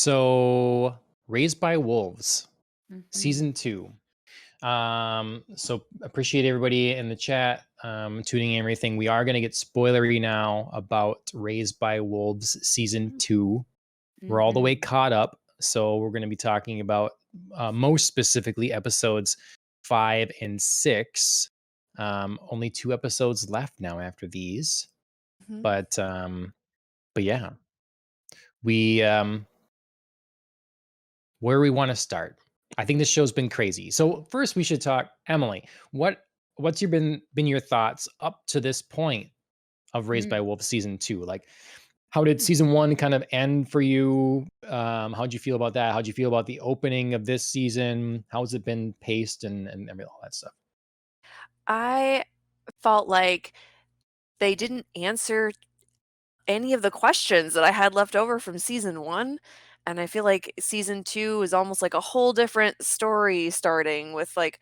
So, Raised by Wolves, Mhm. season 2. So appreciate everybody in the chat tuning in and everything. We are going to get spoilery now about Raised by Wolves season Mm. 2. We're all the way Mhm. caught up, so we're going to be talking about most specifically episodes 5 and 6. Only 2 episodes left now after these, Mhm. but yeah, we where we want to start. I think this show's been crazy. So first we should talk Emily. What's your been your thoughts up to this point of Raised Mm. by Wolves season 2? Like how did Mm. season 1 kind of end for you? How'd you feel about that? How'd you feel about the opening of this season? How's it been paced and all that stuff? I felt like they didn't answer any of the questions that I had left over from season 1, and I feel like season 2 is almost like a whole different story starting with, like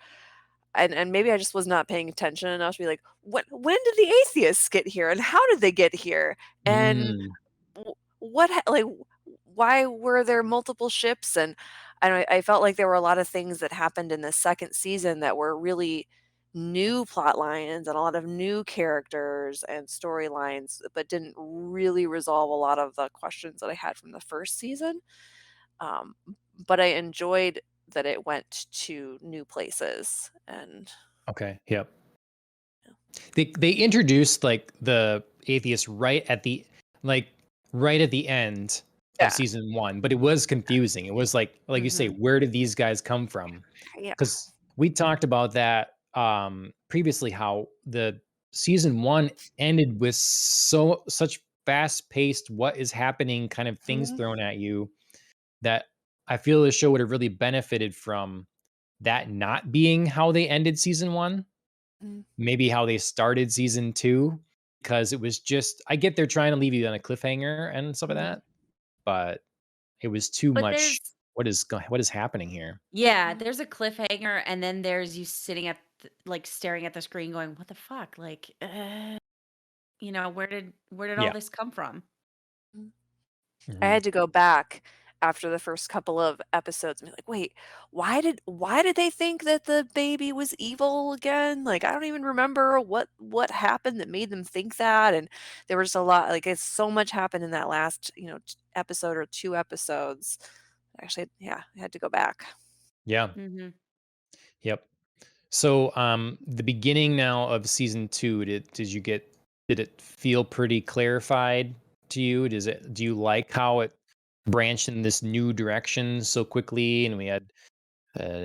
and maybe I just was not paying attention enough to be like, when did the atheists get here, and how did they get here? And Mm, what why were there multiple ships? And I felt like there were a lot of things that happened in the second season that were really new plot lines and a lot of new characters and storylines, but didn't really resolve a lot of the questions that I had from the first season. Um, but I enjoyed that it went to new places and okay. Yep. They introduced like the atheist like right at the end of yeah. season 1, but it was confusing. It was like you say, Mhm. where did these guys come from? Yeah. Because we talked about that previously, how the season 1 ended with such fast paced what is happening kind of things Mhm. thrown at you that I feel the show would have really benefited from that not being how they ended season 1, Mhm. maybe how they started season 2, because it was just, I get they're trying to leave you on a cliffhanger and stuff like Mhm. that, but it was too But much. there's What is happening here? yeah, Mhm. there's a cliffhanger, and then there's you sitting at like staring at the screen going, "What the fuck?" Like, where did all Yeah. this come from? Mhm. I Mhm. had to go back after the first couple of episodes and be like, "Wait, why did they think that the baby was evil again? Like, I don't even remember what happened that made them think that." And there was a lot like, it's so much happened in that last, episode or 2 episodes. Actually, yeah, I had to go back. Yeah. Mhm. Yep. So, the beginning now of season 2, did it feel pretty clarified to you? Do you like how it branched in this new direction so quickly, and we had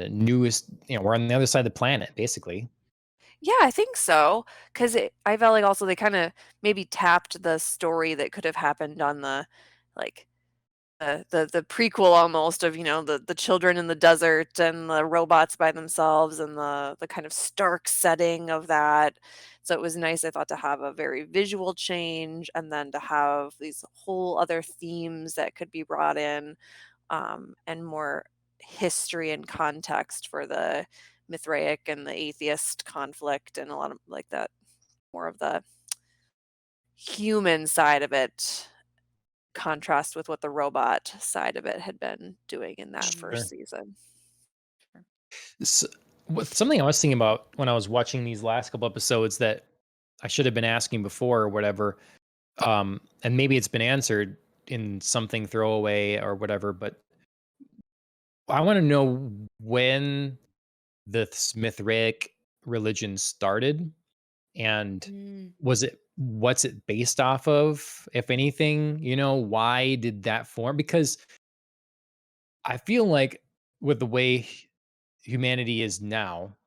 newest, we're on the other side of the planet basically. Yeah, I think so, 'cause I felt like also they kinda maybe tapped the story that could have happened on like, the prequel almost of, the children in the desert and the robots by themselves and the kind of stark setting of that. So it was nice, I thought, to have a very visual change and then to have these whole other themes that could be brought in, and more history and context for the Mithraic and the atheist conflict and a lot of like that more of the human side of it contrast with what the robot side of it had been doing in that Mhm. first Sure. season. Sure. S Something I was thinking about when I was watching these last couple episodes that I should have been asking before or whatever, and maybe it's been answered in something throwaway or whatever, but I want to know when the Mithraic religion started, and Mm. what's it based off of, if anything? Why did that form? Because I feel like with the way humanity is now,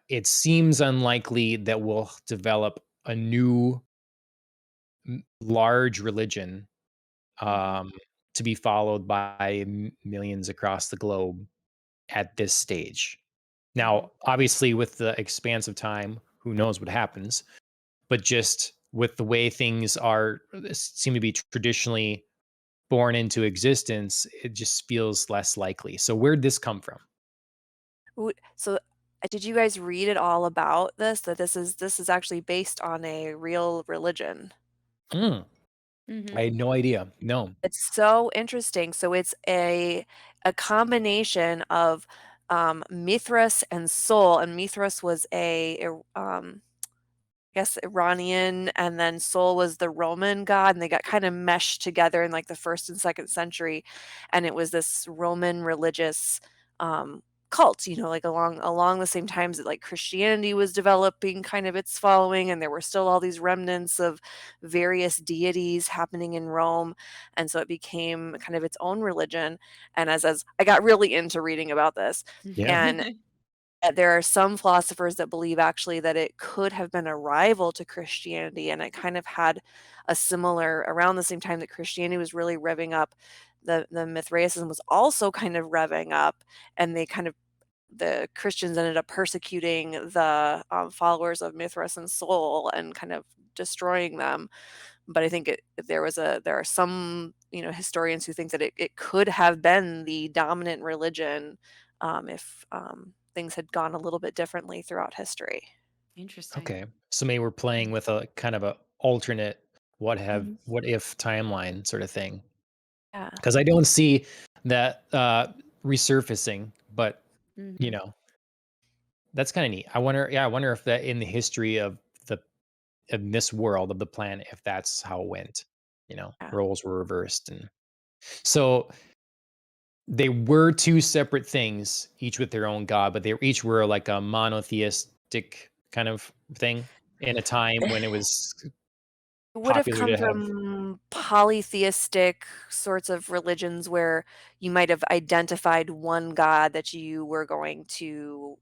it seems unlikely that we'll develop a new large religion, Mhm, um, to be followed by millions across the globe at this stage. mhm. Now, obviously, with the expanse of time, who knows what happens? But just with the way things are, seem to be traditionally born into existence, it just feels less likely. So, where'd this come from? So, did you guys read at all about this, that this is actually based on a real religion? Mm. Mm-hmm. I had no idea. No. It's so interesting. So it's a combination of Mithras and Sol, and Mithras was I guess Iranian, and then Sol was the Roman god, and they got kind of meshed together in like the first and second century, and it was this Roman religious um, cult. Like along the same times that like Christianity was developing kind of its following, and there were still all these remnants of various deities happening in Rome, and so it became kind of its own religion. And as I got really into reading about this, Yeah. and there are some philosophers that believe actually that it could have been a rival to Christianity, and it kind of had a similar around the same time that Christianity was really revving up, the Mithraism was also kind of revving up, and the Christians ended up persecuting the followers of Mithras and Sol and kind of destroying them. But I think there are some historians who think that it could have been the dominant religion if things had gone a little bit differently throughout history. Interesting. Okay. So maybe we're playing with a kind of a alternate Mhm. what if timeline sort of thing. Yeah. Because I don't see that resurfacing, but you Mm-hmm. know, that's kind of neat. I wonder if that in the history of the in this world of the planet, if that's how it went, Yeah. roles were reversed. And so they were two separate things, each with their own god, but they each were like a monotheistic kind of thing in a time when it was It would have popular come to have. from polytheistic sorts of religions where you might have identified one god that you were going to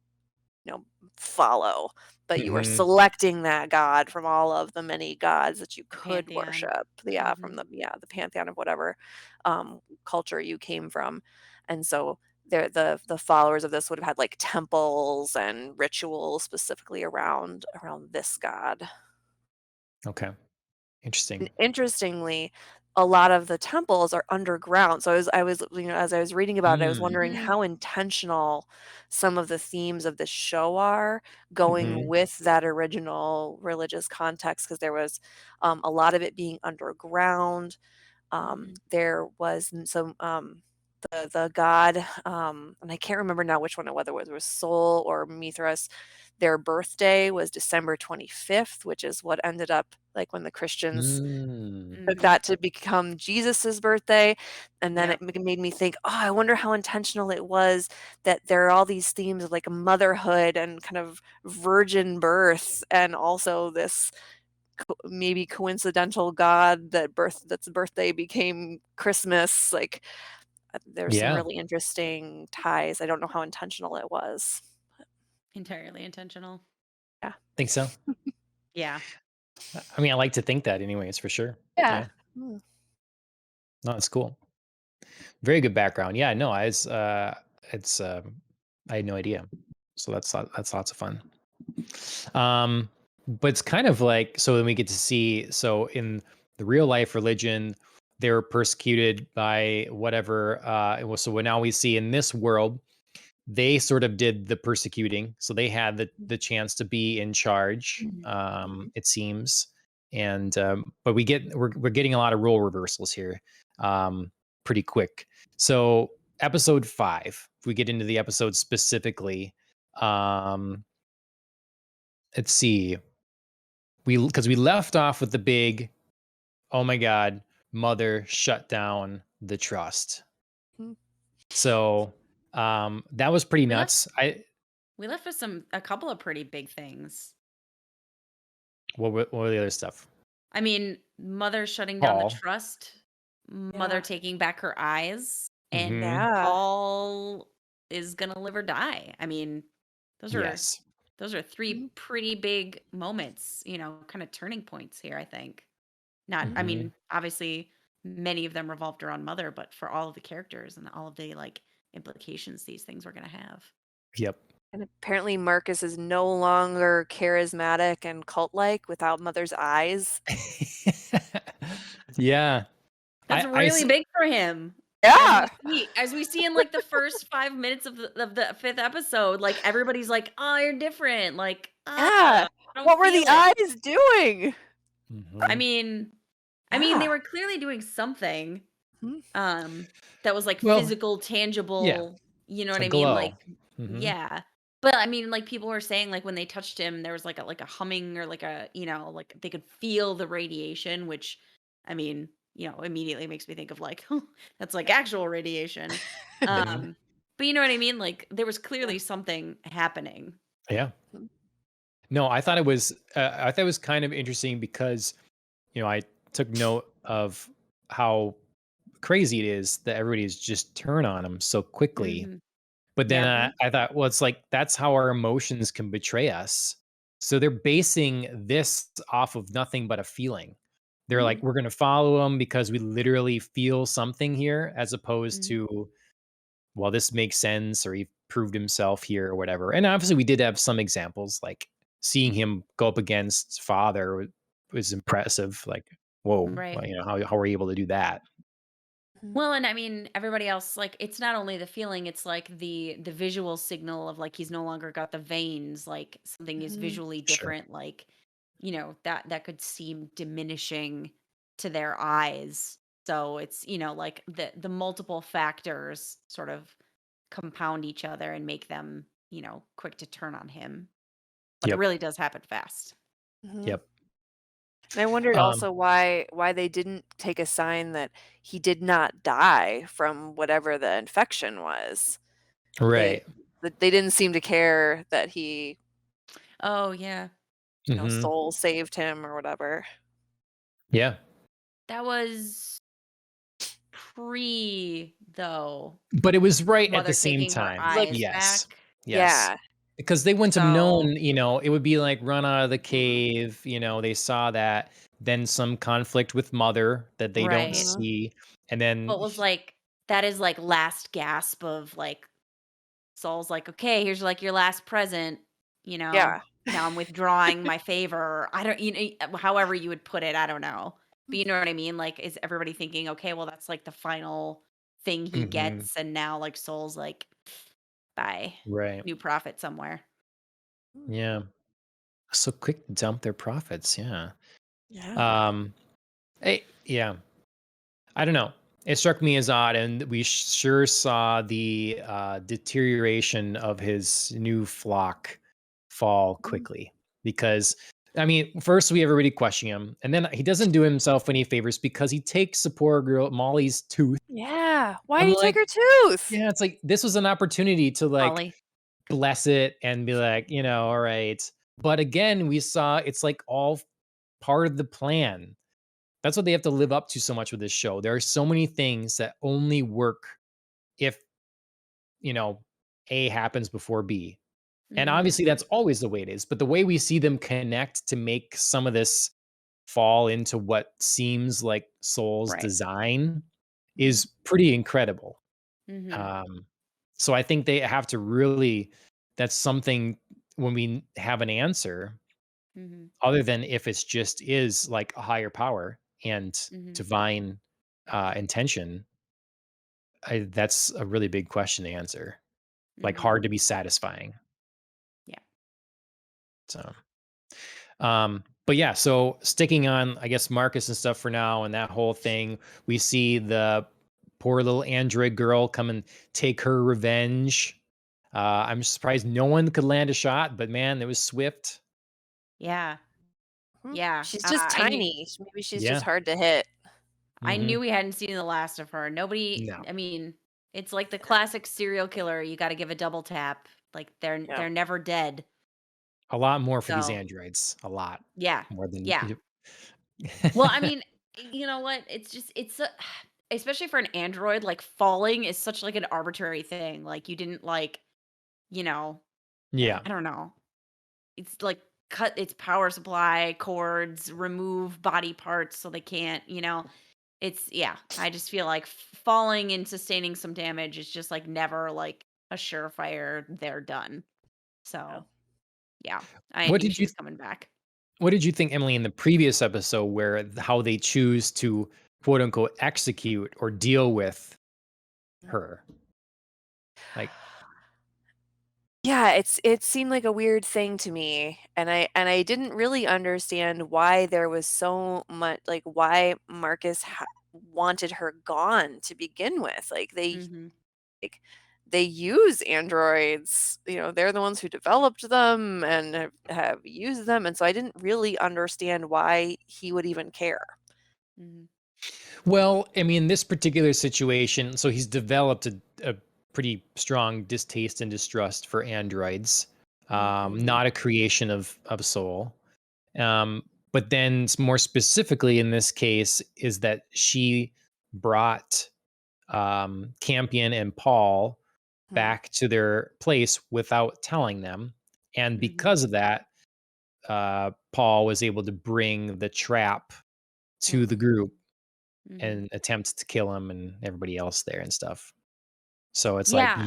follow, but you were Hmm. selecting that god from all of the many gods that you The could pantheon. worship. Yeah, Mm-hmm. from the pantheon of whatever culture you came from. And so the followers of this would have had like temples and rituals specifically around this god. Okay, And interesting. interestingly, a lot of the temples are underground. So I was as I was reading about it, I was Mm. wondering how intentional some of the themes of the show are going Hmm. with that original religious context, because there was a lot of it being underground. Mm-hmm. There was some the god, and I can't remember now which one whether it was Sol or Mithras. Their birthday was December 25th, which is what ended up like when the Christians Mm. took Mm-hmm. that to become Jesus's birthday. And then Yeah. it made me think, oh, I wonder how intentional it was that there are all these themes of like motherhood and kind of virgin birth, and also this maybe coincidental god that's birthday became Christmas. Like there's some Yeah, really interesting ties. I don't know how intentional it was. Entirely intentional. Yeah. think so. Yeah. I mean, I like to think that, anyways, for sure. Yeah. Yeah, Mm. no, it's cool. Very good background. Yeah, no, it's I had no idea. So that's lots of fun. Um, but it's kind of like, so then we get to see, so in the real life religion, they were persecuted by whatever. So now we see in this world, they sort of did the persecuting, so they had the chance to be in charge. Mhm. It seems, and but we're getting a lot of role reversals here, pretty quick. So episode 5, if we get into the episode specifically, um, let's see, because we left off with the big, oh my god, mother shut down the trust. Mm. So that was pretty We left nuts. we left with a couple of pretty big things. What were the other stuff? I mean, mother shutting down the Paul. trust, mother Yeah. taking back her eyes, and Mhm. Yeah. Paul is gonna live or die. I mean, those are Yes. those are three Mhm. pretty big moments, kind of turning points here, I think. Not I Mhm. mean, obviously many of them revolved around mother, but for all of the characters and all of the like implications these things were gonna have. Yep. And apparently Marcus is no longer charismatic and cult-like without Mother's eyes. Yeah. That's I really s big for him. Yeah. As we see in like the first 5 minutes of the fifth episode, like everybody's like, "Oh, you're different." Like, Yeah. I don't What were the feel it. eyes doing? I Mhm. mean, I mean, they Yeah. were clearly doing something, Mhm. um, that was, like, Well, physical, yeah, tangible, you know what a I mean? Like glow. Hmm. yeah. But, I mean, like, people were saying, like, when they touched him, there was, like a humming or, like, a like, they could feel the radiation, which, I mean, immediately makes me think of, like, that's, like, actual radiation. Hmm. Um, but you know what I mean? Like, there was Yeah. clearly something happening. Yeah. Mhm. No, I thought it was kind of interesting because I took note of how crazy it is that everybody's just turn on him so quickly. Mhm. But then Yep. Mhm. I thought, well, it's like that's how our emotions can betray us. So they're basing this off of nothing but a feeling. They're like, Mhm. we're going to follow him because we literally feel something here, as opposed Mhm. to, well, this makes sense, or he proved himself here, or whatever. And obviously, we did have some examples, like seeing him go up against Father was impressive. Like, whoa, Right. well, how are you able to do that? Mhm. Well, and I mean, everybody else, like, it's not only the feeling, it's like the visual signal of like he's no longer got the veins, like something is Mhm. visually Sure. different, like, that could seem diminishing to their eyes. So it's, like the multiple factors sort of compound each other and make them, quick to turn on him. But it Yep. really does happen fast. Mhm. Yep. And I wondered Um, also why they didn't take a sign that he did not die from whatever the infection was. They right. they didn't seem to care that he, Oh yeah. Hmm. soul saved him or whatever. Yeah. That was pre though. But it was right at the Mother same taking her time. Like eyes Yes. back. Yes. yeah. Because they wouldn't have known, So it would be like run out of the cave, they saw that, then some conflict with mother that they don't right. Mhm. see, and then But was like that is like last gasp of like Saul's like, "Okay, here's like your last present, you know. Yeah. Now I'm withdrawing my favor." I don't however you would put it, I don't know. But you know what I mean? Like is everybody thinking, "Okay, well that's like the final thing he Mhm. gets and now like Saul's like bye. Right. New prophet somewhere." Yeah. So quick to dump their profits, yeah. Yeah. Um, yeah. I don't know. It struck me as odd, and we sure saw the deterioration of his new flock fall Mhm. quickly. Because, I mean, first we have everybody questioning him, and then he doesn't do himself any favors because he takes the poor girl Molly's tooth. Yeah. Why'd I'm he take like, her tooth? yeah, it's like this was an opportunity to like Molly. bless it and be like, all right. But again, we saw it's like all part of the plan. That's what they have to live up to so much with this show. There are so many things that only work if, you know, A happens before B. And Mhm. obviously that's always the way it is. But the way we see them connect to make some of this fall into what seems like Soul's Right. design Mhm. is pretty incredible. Mhm. Um, so I think they have to really, that's something when we have an answer, Mhm. other than if it's just is like a higher power and Mhm. divine intention, that's a really big question to answer. Like Mhm. hard to be satisfying. Yeah. So, but yeah, so sticking on, I guess, Marcus and stuff for now, and that whole thing, we see the poor little android girl come and take her revenge. I'm surprised no one could land a shot, but man, it was swift. Yeah. Mhm. Yeah. She's just I knew tiny. Maybe she's just Yeah. hard to hit. I Hmm. knew we hadn't seen the last of her. Nobody No, I mean, it's like the classic serial killer, you gotta give a double tap. Like, Yeah. they're never dead. a lot more for these So, androids. A lot yeah. more than. Yeah. Well, I mean, you know what? It's just it's a especially for an android, like, falling is such, like, an arbitrary thing. Like, you didn't, like, you know, Yeah. I don't know. It's like cut its power supply cords, remove body parts so they can't, it's yeah, I just feel like falling and sustaining some damage is just like never like a surefire they're done. Yeah. So, yeah, I What knew did she you was coming back. What did you think, Emily, in the previous episode where how they choose to quote unquote execute or deal with her? Like, Yeah, it seemed like a weird thing to me, and I didn't really understand why there was so much like, why Marcus wanted her gone to begin with. Hmm. Like, they use androids, they're the ones who developed them and have used them, and so I didn't really understand why he would even care. Hmm. Well, I mean, this particular situation, so he's developed a pretty strong distaste and distrust for androids, Hmm. not a creation of Soul. But then more specifically in this case is that she brought Campion and Paul Hmm. back to their place without telling them. And Hmm. because of that, Paul was able to bring the trap to the Hmm. group Hmm. and attempt to kill him and everybody else there and stuff. So it's like Yeah.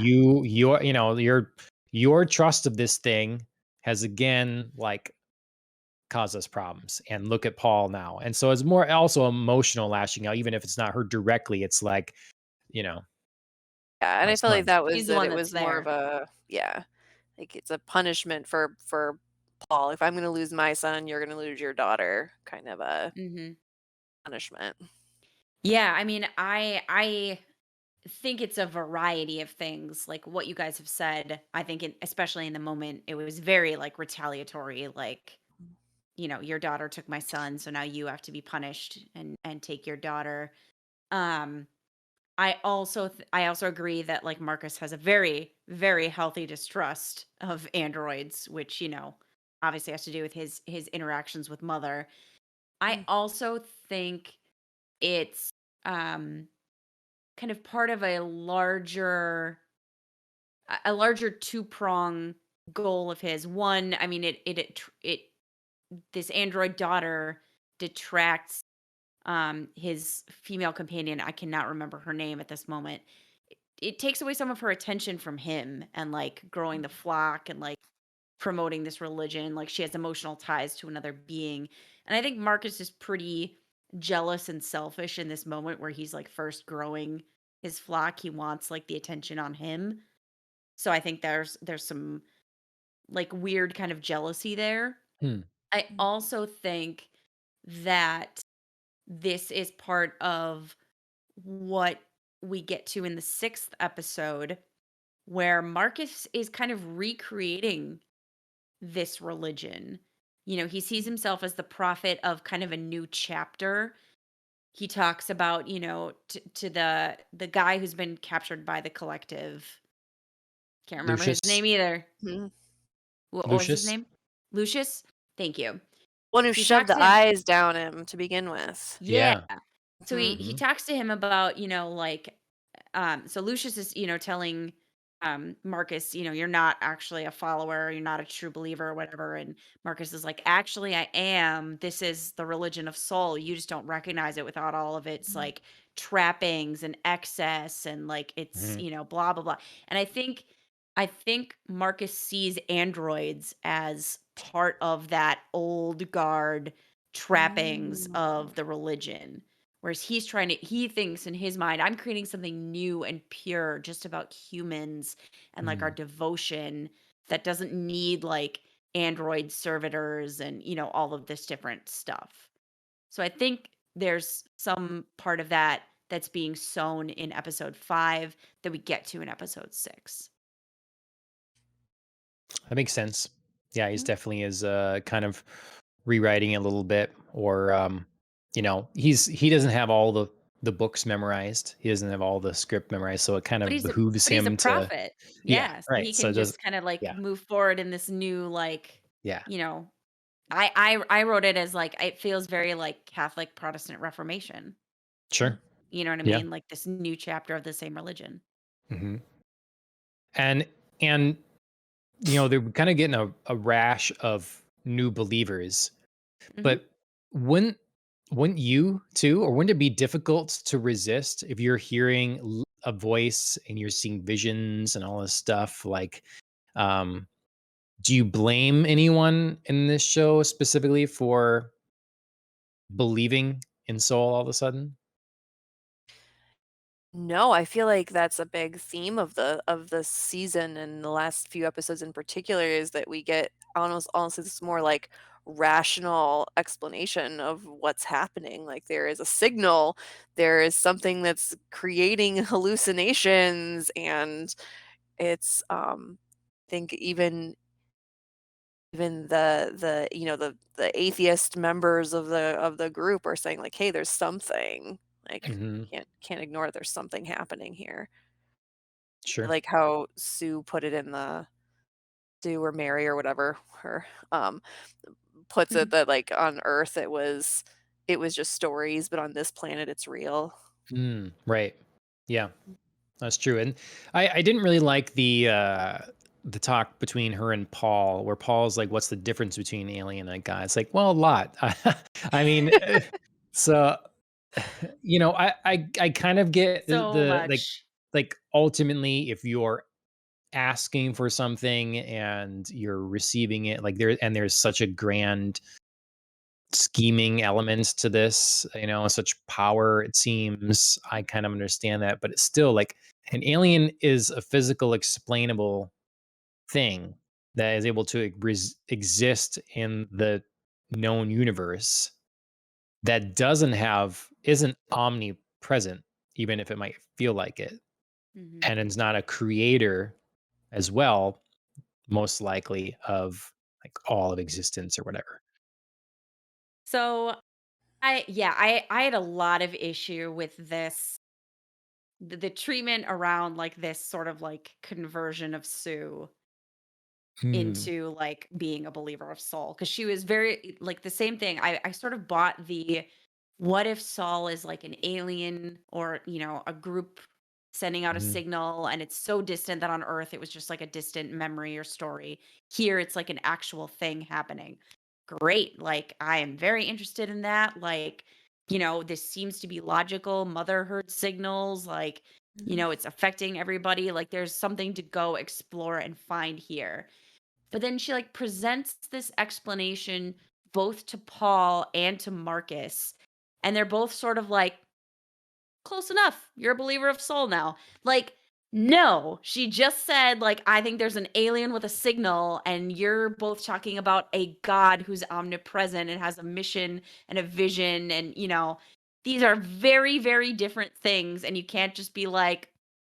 your trust of this thing has again like caused us problems. And look at Paul now. And so it's more also emotional lashing out, even if it's not her directly. It's like, you know, Yeah, and my I feel like son. that was He's the that one it that's was more of there. a yeah, like it's a punishment for Paul. If I'm gonna lose my son, you're gonna lose your daughter, kind of a Hmm. punishment. Yeah, I mean, I think it's a variety of things, like what you guys have said. I think, especially in the moment, it was very like retaliatory. Like, your daughter took my son, so now you have to be punished and take your daughter. Um, I also agree that like Marcus has a very very healthy distrust of androids, which obviously has to do with his interactions with Mother. I Mm. also think it's um kind of part of a larger two-prong goal of his. One, I mean, it this android daughter detracts his female companion. I cannot remember her name at this moment. It takes away some of her attention from him and like growing the flock and like promoting this religion. Like she has emotional ties to another being. And I think Marcus is pretty jealous and selfish in this moment where he's like first growing his flock. He wants like the attention on him. So I think there's some like weird kind of jealousy there. Hmm. I also think that this is part of what we get to in the 6th episode, where Marcus is kind of recreating this religion. He sees himself as the prophet of kind of a new chapter. He talks about, to the guy who's been captured by the collective. Can't remember his Lucius. name either. Mhm. What was his Lucius. name? Lucius? Thank you. One who He shoved talks the to him. eyes down him to begin with. Yeah. Yeah. So he Mhm. he Mhm. talks to him about, like, so Lucius is, telling Marcus, you're not actually a follower, you're not a true believer or whatever. And Marcus is like, actually, I am. This is the religion of soul. You just don't recognize it without all of its like trappings and excess and like it's, Mhm. blah blah blah. And I think Marcus sees androids as part of that old guard trappings Mm. of the religion. Whereas he thinks in his mind, I'm creating something new and pure just about humans and like our Mm. devotion that doesn't need like android servitors and, all of this different stuff. So I think there's some part of that that's being sown in episode 5 that we get to in episode 6. That makes sense. Yeah, he's Mm. definitely is kind of rewriting it a little bit, or he doesn't have all the books memorized. He doesn't have all the script memorized, so it kind But of he's a behooves but he's a him to. prophet. Yeah, Yeah, so right. he So can just just kind of like yeah, move forward in this new like, yeah, you know, I wrote it as like it feels very like Catholic Protestant Reformation. sure, You know what I yeah. mean? Like this new chapter of the same religion. Hmm. And they're kind of getting a rash of new believers. Mhm. But wouldn't wouldn't you too, or wouldn't it be difficult to resist if you're hearing a voice and you're seeing visions and all this stuff? Like, um, do you blame anyone in this show specifically for believing in soul all of a sudden? No, I feel like that's a big theme of the season and the last few episodes in particular is that we get almost honestly this more like rational explanation of what's happening. Like there is a signal, there is something that's creating hallucinations and it's I think even the you know the atheist members of the group are saying like hey there's something like Hmm. can't ignore it, there's something happening here. I Sure. like how Sue put it in the Sue or Mary or whatever her puts it that like on Earth it was just stories, but on this planet it's real. Mm, right. Yeah. That's true. And I didn't really like the talk between her and Paul, where Paul's like, "What's the difference between an alien and a guy?" It's like, well, a lot. I mean, so I kind of get So the much. like ultimately, if you're asking for something and you're receiving it, like there's such a grand scheming elements to this, such power, it seems. I kind of understand that, but it's still like an alien is a physical, explainable thing that is able to exist in the known universe that isn't omnipresent, even if it might feel like it. Mhm. And it's not a creator as well, most likely, of like all of existence or whatever. So I had a lot of issue with this the treatment around like this sort of like conversion of Sue Hmm. into like being a believer of Saul because she was very like the same thing. I sort of bought the what if Saul is like an alien or a group sending out a Mhm. signal and it's so distant that on Earth it was just like a distant memory or story. Here it's like an actual thing happening. Great. Like I am very interested in that. Like, this seems to be logical. Mother heard signals, like, Mhm. it's affecting everybody. Like there's something to go explore and find here. But then she like presents this explanation both to Paul and to Marcus. And they're both sort of like, close enough. You're a believer of soul now. Like, no, she just said, like, I think there's an alien with a signal, and you're both talking about a God who's omnipresent and has a mission and a vision. And, these are very, very different things. And you can't just be like,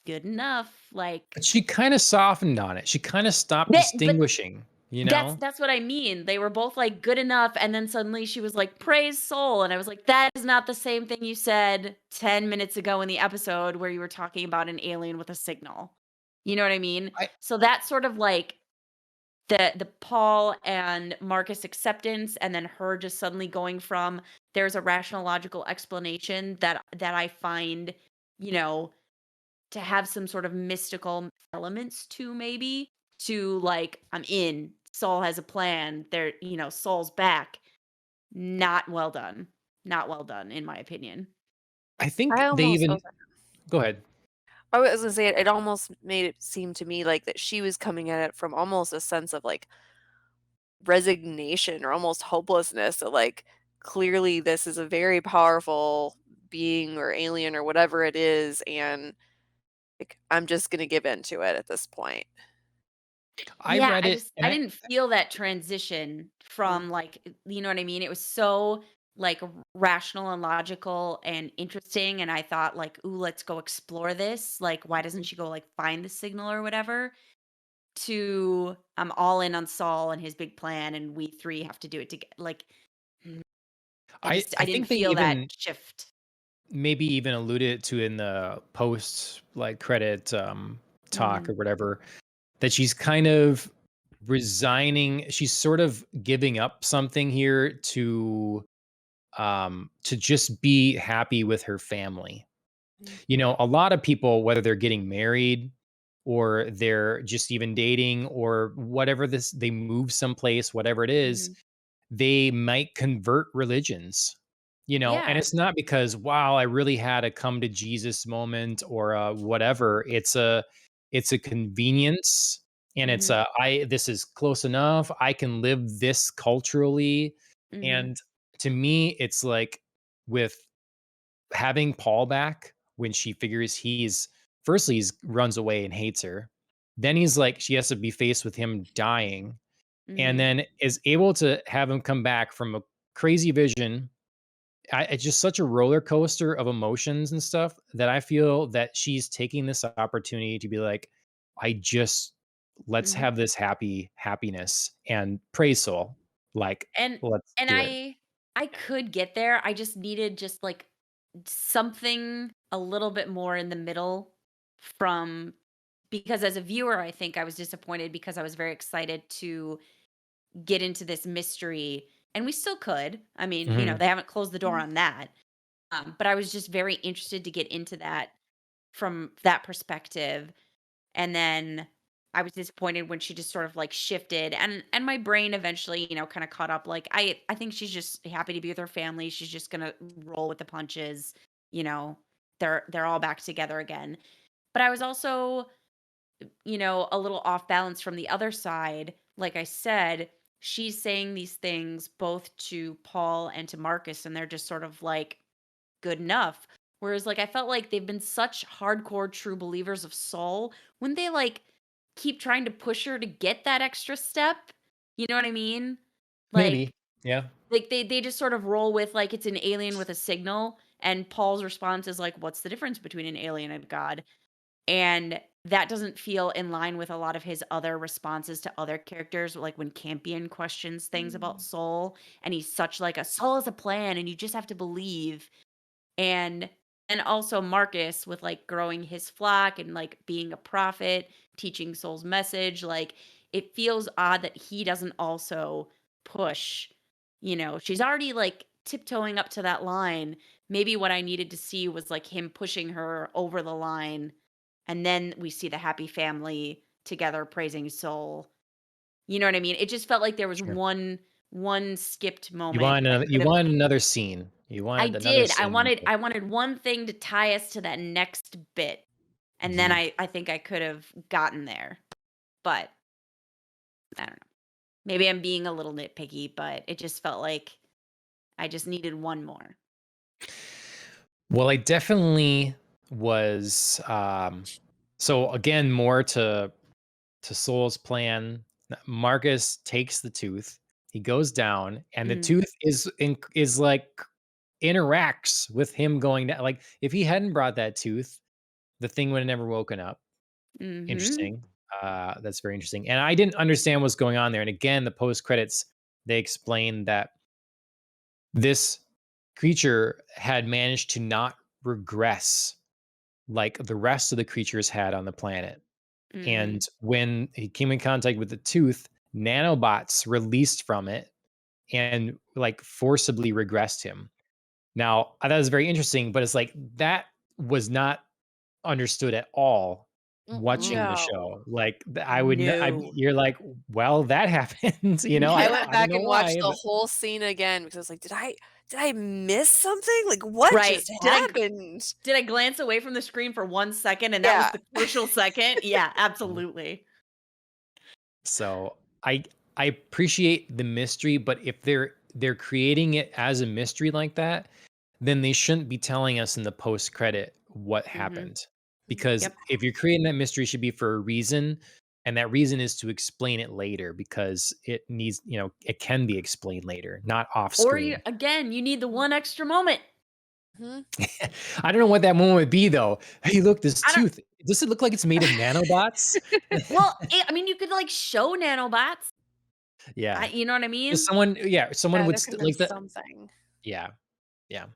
good enough. Like, But she kinda softened on it. She kinda stopped but distinguishing, you know? that's what I mean. They were both like good enough, and then suddenly she was like, "Praise soul," and I was like, "That is not the same thing you said 10 minutes ago in the episode where you were talking about an alien with a signal." You know what I mean? I So that's sort of like the Paul and Marcus acceptance, and then her just suddenly going from there's a rational, logical explanation that I find, you know, to have some sort of mystical elements to maybe to like I'm in. Saul has a plan. There, Saul's back. Not well done. Not well done in my opinion. I think I they almost even oh, sorry. Go ahead. I was gonna say it almost made it seem to me like that she was coming at it from almost a sense of like resignation or almost hopelessness that like clearly this is a very powerful being or alien or whatever it is and like I'm just gonna give in to it at this point. I Yeah, read it and I I didn't feel that transition Mm. from like you know what I mean? It was so like rational and logical and interesting and I thought like, "Ooh, let's go explore this." Like why doesn't she go like find the signal or whatever? To I'm all in on Saul and his big plan and we three have to do it together. Like mm, I I didn't think they feel that even shift. maybe even alluded to in the post, like, credit, talk or Mhm. whatever, that she's kind of she's sort of giving up something here to just be happy with her family. Mm. A lot of people, whether they're getting married or they're just even dating or whatever they move someplace, whatever it is, Mhm. they might convert religions, and Yeah. it's not because, wow, I really had a come to Jesus moment or whatever. It's a convenience and it's Mhm. this is close enough. I can live this culturally. Mhm. And to me, it's like with having Paul back, when she figures firstly he's runs away and hates her. Then he's like, she has to be faced with him dying, and Mhm. then is able to have him come back from a crazy vision. It's just such a roller coaster of emotions and stuff that I feel that she's taking this opportunity to be like, I just let's Mhm. have this happiness and praise soul. Like, And let's and do it. I could get there. I just needed just like something a little bit more in the middle from because as a viewer, I think I was disappointed because I was very excited to get into this mystery and we still could. I mean, Mhm. they haven't closed the door Mhm. on that. But I was just very interested to get into that from that perspective. And then I was disappointed when she just sort of like shifted and my brain eventually, kind of caught up. Like I think she's just happy to be with her family. She's just gonna roll with the punches, you know. They're all back together again. But I was also, a little off balance from the other side. Like I said, she's saying these things both to Paul and to Marcus, and they're just sort of like good enough. Whereas, like, I felt like they've been such hardcore true believers of Soul. Wouldn't they like keep trying to push her to get that extra step? You know what I mean? Like, Maybe. Yeah. they just sort of roll with like it's an alien with a signal, and Paul's response is like, "What's the difference between an alien and God?" And that doesn't feel in line with a lot of his other responses to other characters, like when Campion questions things about Mm. Soul, and he's such like a Soul is a plan, and you just have to believe and also Marcus with like growing his flock and like being a prophet, teaching Soul's message, like it feels odd that he doesn't also push. She's already like tiptoeing up to that line. Maybe what I needed to see was like him pushing her over the line and then we see the happy family together praising Soul. You know what I mean? It just felt like there was Sure. one skipped You moment want that another could you have wanted another scene. You I wanted another did. I scene. wanted I wanted one thing to tie us to that next bit, and then Mhm. I think I could have gotten there, but I don't know. Maybe I'm being a little nitpicky, but it just felt like I just needed one more. Well, I definitely was, so again, more to Soul's plan. Marcus takes the tooth. He goes down, and the Mhm. tooth is like interacts with him going down. Like if he hadn't brought that tooth, the thing would have never woken up. Mhm. Interesting. That's very interesting. And I didn't understand what's going on there. And again, the post credits they explain that this creature had managed to not regress like the rest of the creatures had on the planet. And Mhm. when he came in contact with the tooth, nanobots released from it and like forcibly regressed him. Now, I thought it was very interesting, but it's like that was not understood at all watching Mm-mm. the No. show. Like I would, No. you're like, well, that happens, you know. I Yeah. went I don't back know and watched why, the but whole scene again because I was like, did I miss something? Like, what Right. just happened?" Did I glance away from the screen for 1 second and that was Yeah. the crucial second? Yeah, absolutely. so I appreciate the mystery, but if they're creating it as a mystery like that, then they shouldn't be telling us in the post credit what Mhm. happened. Because Yep. if you're creating that mystery, it should be for a reason, and that reason is to explain it later because it needs, it can be explained later, not off Or you screen. again, you need the one extra moment. Mhm. I don't know what that moment would be though. Hey, look, this I don't tooth. Does it look like it's made of nanobots? well, I mean, you could, like, show nanobots. Yeah. You know what I Just mean? someone, yeah, someone Yeah, would there could have been like that. something. Yeah. Yeah.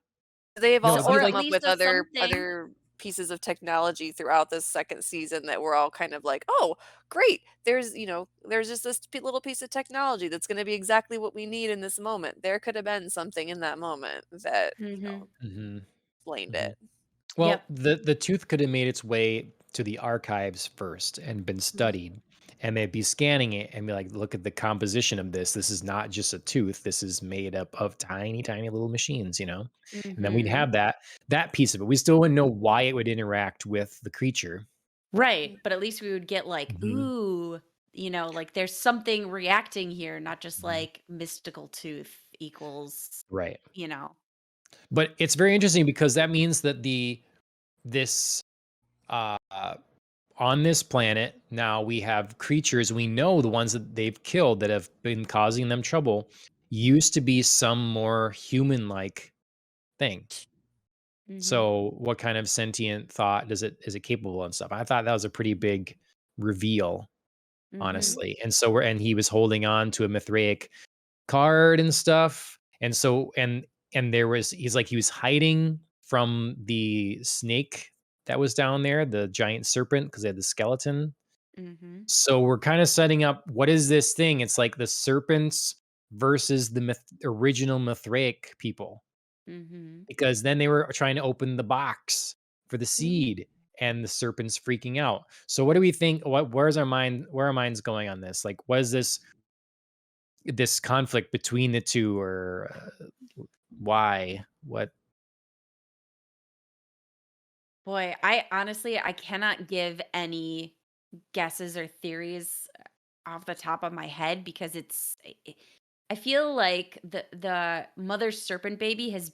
They've No, So it'd be also or at come like up least with a other something. other pieces of technology throughout this second season that were all kind of like, "Oh, great. There's just this little piece of technology that's gonna be exactly what we need in this moment." There could have been something in that moment that, Mhm. Mhm, explained mhm. it. Well, Yep. the tooth could have made its way to the archives first and been Mhm. studied, and they'd be scanning it and be like, "Look at the composition of this. This is not just a tooth. This is made up of tiny, tiny little machines," you know? And then we'd Mhm. have that piece of it. We still wouldn't know why it would interact with the creature. Right, but at least we would get like, Mhm, "Ooh," like, there's something reacting here, not just mhm. like mystical tooth equals, Right. you know? But it's very interesting because that means that this uh on this planet now we have creatures, we know the ones that they've killed that have been causing them trouble used to be some more human-like thing. Mhm. So what kind of sentient thought is it capable and stuff? I thought that was a pretty big reveal, Mhm. honestly. And so he was holding on to a Mithraic card and stuff. And so and there was he's like he was hiding from the snake that was down there, the giant serpent, because they had the skeleton. Mhm. So we're kind of setting up what is this thing? It's like the serpents versus the original Mithraic people, Mhm. because then they were trying to open the box for the Mhm. seed and the serpent's freaking out. So what do we think? Where's our mind? Where are our minds going on this? Like, what is this conflict between the two, or why? What? Boy, I honestly I cannot give any guesses or theories off the top of my head because I feel like the mother serpent baby has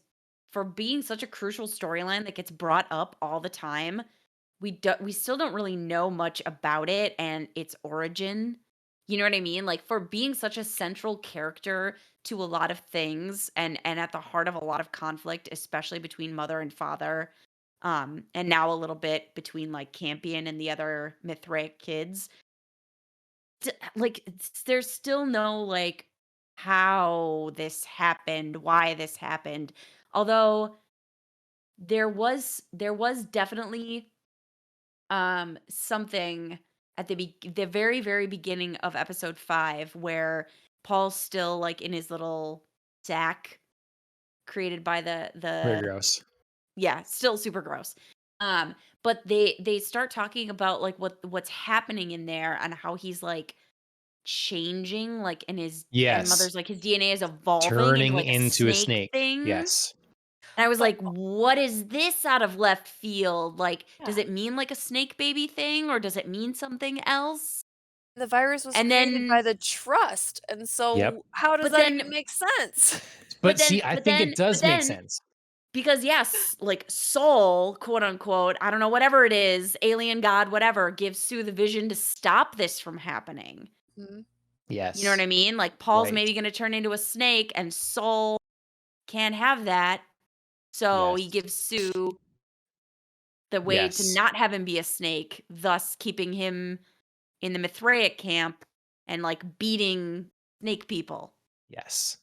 for being such a crucial storyline that gets brought up all the time. We still don't really know much about it and its origin. You know what I mean? Like for being such a central character to a lot of things and at the heart of a lot of conflict, especially between mother and father. And now a little bit between like Campion and the other Mithraic kids. There's still no like how this happened, why this happened. Although there was definitely something at the very very beginning of episode 5 where Paul's still like in his little sack created by Very the gross. yeah, still super gross. But they start talking about like what's happening in there and how he's like changing like and Yes, mother's like his DNA is evolving into turning like a into a snake snake. thing. Yes, And I was But like, "What is this out of left field? Like, does yeah, it mean like a snake baby thing or does it mean something else?" the virus was And created by then the trust, and yep. so how does but that even then make sense? but But then see, I but think then it but does make then sense. because yes, like soul, quote unquote, I don't know, whatever it is, alien god, whatever, gives Sue the vision to stop this from happening. Mhm. You know what Yes, I mean? Like Paul's right. maybe going to turn into a snake and Soul can't have that. So he Yes, gives Sue the way to yes, not have him be a snake, thus keeping him in the Mithraic camp and like beating snake people. yes.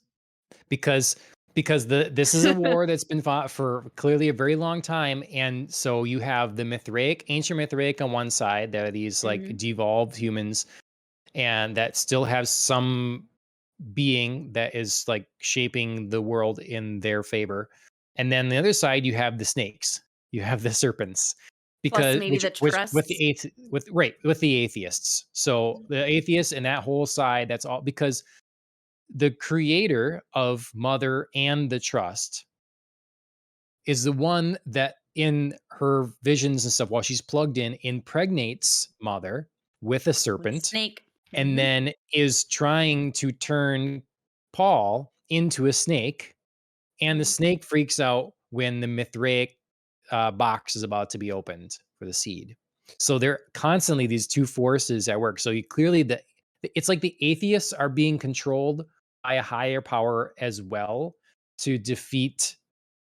Because this is a war that's been fought for clearly a very long time, and so you have the Mithraic, ancient Mithraic on one side. There are these like Mhm. devolved humans, and that still have some being that is like shaping the world in their favor. And then the other side, you have the snakes, you have the serpents, Plus because maybe the which with trusts. with the atheists. So Mhm. the atheists and that whole side, that's all because the creator of Mother and the Trust is the one that in her visions and stuff, while she's plugged in, impregnates Mother with a With a serpent, snake. and Mhm. then is trying to turn Paul into a snake. And the Mhm. snake freaks out when the Mithraic box is about to be opened for the seed. So there are constantly these two forces at work. So you clearly it's like the atheists are being controlled by a higher power as well to defeat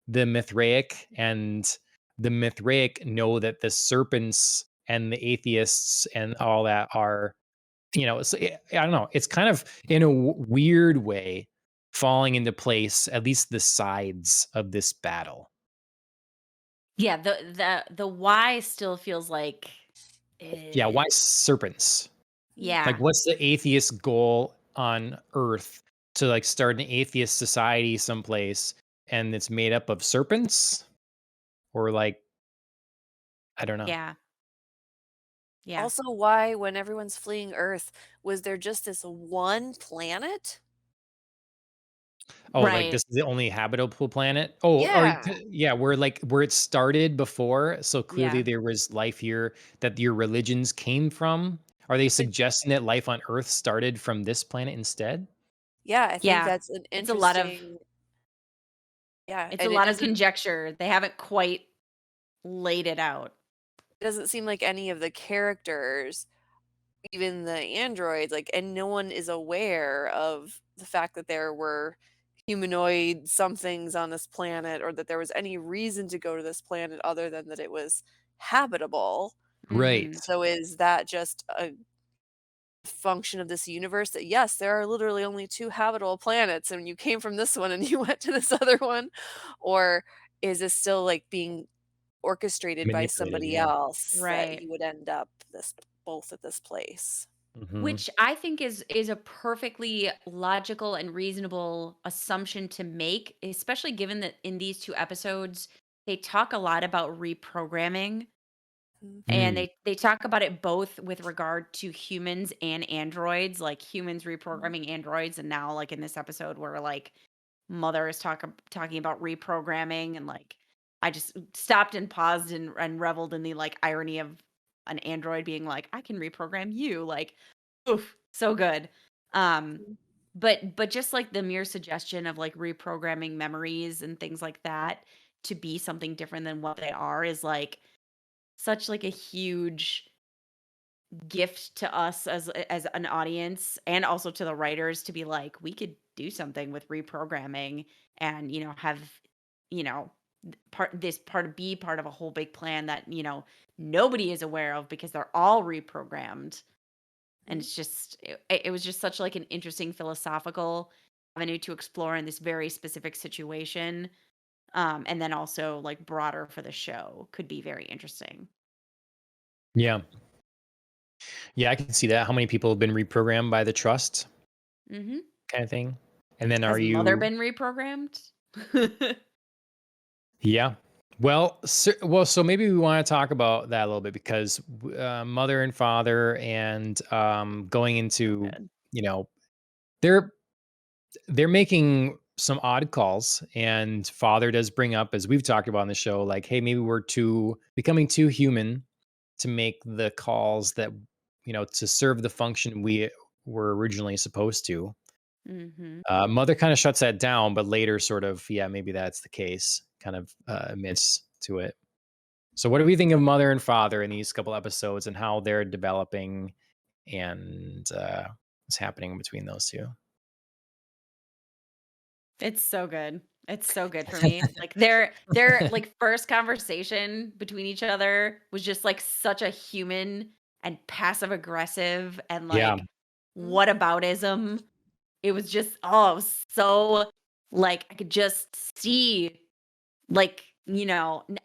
the Mithraic, and the Mithraic know that the serpents and the atheists and all that are, so I don't know. It's kind of in a weird way falling into place, at least the sides of this battle. Yeah, the why still feels like Yeah, eh, why serpents? Like, yeah. what's the atheist goal on Earth to like start an atheist society someplace, and it's made up of serpents? Or like, I don't know. Yeah. Yeah. Also, why, when everyone's fleeing Earth, was there just this one planet? Oh, like Right. this is the only habitable planet? Oh, or Yeah. yeah, where like where it started before, so clearly Yeah. there was life here that your religions came from. Are they But suggesting that life on Earth started from this planet instead? yeah, I think Yeah. that's an It's a lot of interesting. Yeah, it's a and it lot of doesn't. conjecture. They haven't quite laid it out. It doesn't seem like any of the characters, even the androids, like, and no one is aware of the fact that there were humanoid somethings on this planet or that there was any reason to go to this planet other than that it was habitable. Right. Mhm. So is that just a function of this universe that yes, there are literally only 2 habitable planets and you came from this one and you went to this other one? Or is this still, like, being orchestrated by Manipulated, somebody yeah. else that Right. he would end up this both at this place? Mhm. Which I think is a perfectly logical and reasonable assumption to make, especially given that in these 2 episodes, they talk a lot about reprogramming, Mm, and Mm. they talk about it both with regard to humans and androids, like humans mhm, reprogramming androids, and now, like, in this episode where, like, Mother is talking about reprogramming, and, like, I just stopped and paused and reveled in the, like, irony of an android being like, "I can reprogram you," like, oof, so good. Um, mm, but just, like, the mere suggestion of, like, reprogramming memories and things like that to be something different than what they are is, like, such, like, a huge gift to us as an audience and also to the writers to be like, we could do something with reprogramming and, have, you know, be part of a whole big plan that, nobody is aware of because they're all reprogrammed. And mm. it's just it was just such like an interesting philosophical avenue to explore in this very specific situation. And then also like broader for the show could be very interesting. Yeah. Yeah, I can see that. How many people have been reprogrammed by the trust Hmm. kind of thing? And then are Has Mother you been reprogrammed? yeah. Well, so maybe we want to talk about that a little bit because mother and father and going into, Good. you know, they're they're making some odd calls and father does bring up as we've talked about on the show like hey, maybe we're too becoming too human to make the calls that to serve the function we were originally supposed to. Mhm. Mother kind of shuts that down, but later sort of, yeah, maybe that's the case, kind of admits to it. So, what do we think of mother and father in these couple episodes and how they're developing and what's happening between those two? It's so good. It's so good for me. Like their like first conversation between each other was just like such a human and passive aggressive and Yeah. like Mhm. whataboutism. It was just it was so like I could just see like,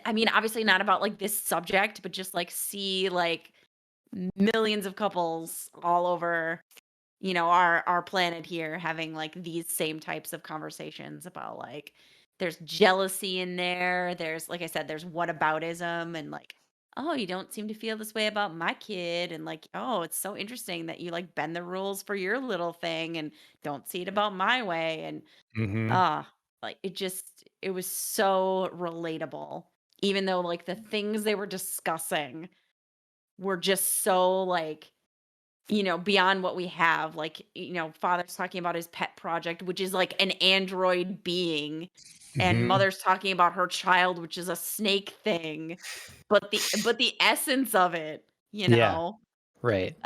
I mean obviously not about like this subject, but just like see like millions of couples all over our planet here having like these same types of conversations about like there's jealousy in there's like I said there's whataboutism and like oh you don't seem to feel this way about my kid and like oh it's so interesting that you like bend the rules for your little thing and don't see it about my way and Hmm. ah like it was so relatable even though like the things they were discussing were just so like beyond what we have, like, father's talking about his pet project, which is like an android being, and Hmm. mother's talking about her child, which is a snake thing. But the essence of it, Yeah. Right.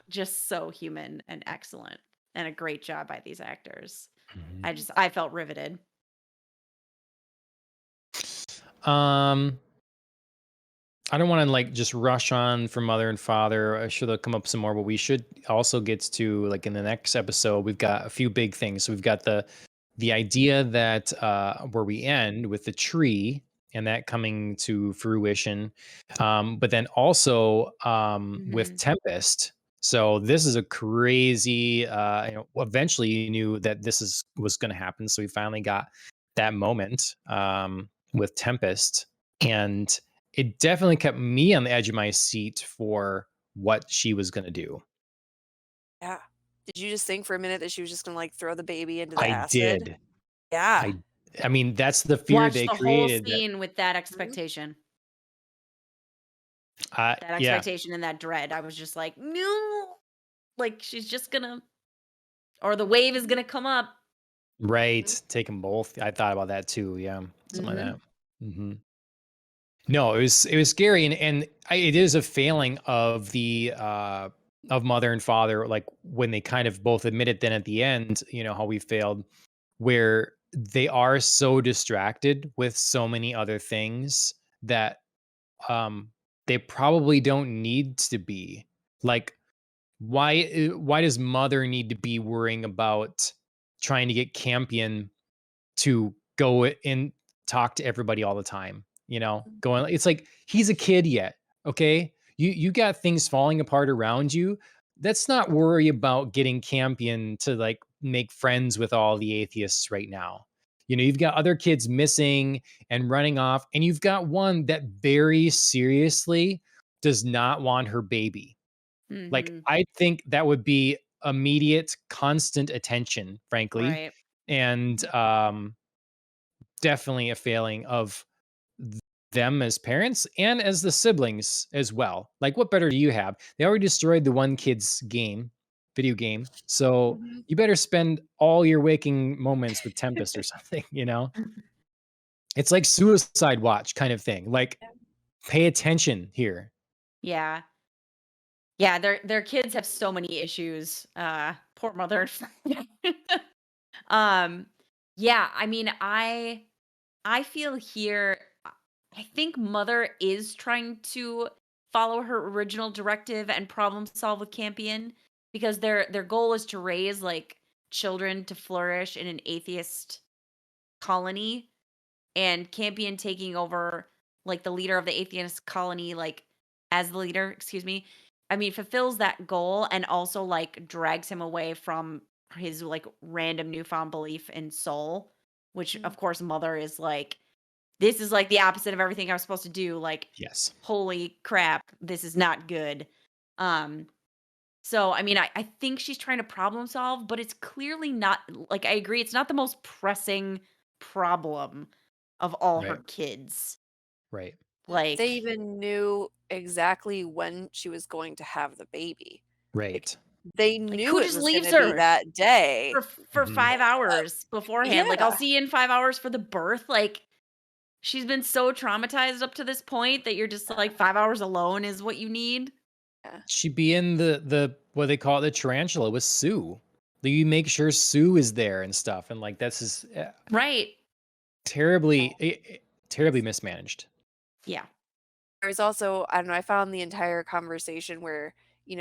just so human and excellent. And a great job by these actors. Mhm. I felt riveted. Um, I don't want to like just rush on from mother and father. I'm sure they'll come up some more, but we should also get to like in the next episode. We've got a few big things. So we've got the idea that where we end with the tree and that coming to fruition, but then also with Mhm. Tempest. So this is a crazy. Eventually, you knew that was going to happen. So we finally got that moment with Tempest, and it definitely kept me on the edge of my seat for what she was gonna do. Yeah. Did you just think for a minute that she was just gonna, like, throw the baby into the I acid? did. Yeah. I I mean, that's the fear Watch they the whole created that scene with that Mhm. expectation. That yeah, expectation and that dread. I was just like, "No." Like, she's just gonna or the wave is gonna come up. Mhm. right, take them both. I thought about that too, yeah, something like Mhm. that. Mhm. No, it was scary, and it is a failing of of mother and father, like when they kind of both admit it. Then at the end, how we failed, where they are so distracted with so many other things that um they probably don't need to be. Like, why does mother need to be worrying about trying to get Campion to go and talk to everybody all the time, going, it's like he's a kid yet, okay? You got things falling apart around you. Let's not worry about getting Campion to like make friends with all the atheists right now. You've got other kids missing and running off, and you've got one that very seriously does not want her baby. Like, Hmm. I think that would be immediate, constant attention, frankly, Right. and definitely a failing of them as parents and as the siblings as well. Like, what better do you have? They already destroyed the one kid's video game. So Mhm. you better spend all your waking moments with Tempest or something, It's like Suicide Watch kind of thing. Like, pay attention here. Yeah. Yeah, their kids have so many issues. Poor mother and father. um yeah, I mean, I feel here I think mother is trying to follow her original directive and problem solve with Campion, because their goal is to raise like children to flourish in an atheist colony, and Campion taking over like the leader of the atheist colony, like as the leader, excuse me. I mean, fulfills that goal and also like drags him away from his like random newfound belief in soul, which Mm. of course mother is like, this is like the opposite of everything I was supposed to do. Like, Yes. holy crap, this is not good. Um, so I mean, I think she's trying to problem solve, but it's clearly not, like, I agree, it's not the most pressing problem of all her Right. kids. Right. They Like, even knew exactly when she was going to have the baby. Like, Right. they like knew who it just was leaves gonna be her that day. for Mhm. 5 hours beforehand? Like, I'll Yeah, see you in 5 hours for the birth. Like, she's been so traumatized up to this point that you're just like 5 hours alone is what you need. yeah. She'd be in the what they call it, the tarantula with Sue. Like, you make sure Sue is there and stuff, and like that's just Right. terribly mismanaged. Yeah. There was also, I don't know, I found the entire conversation where,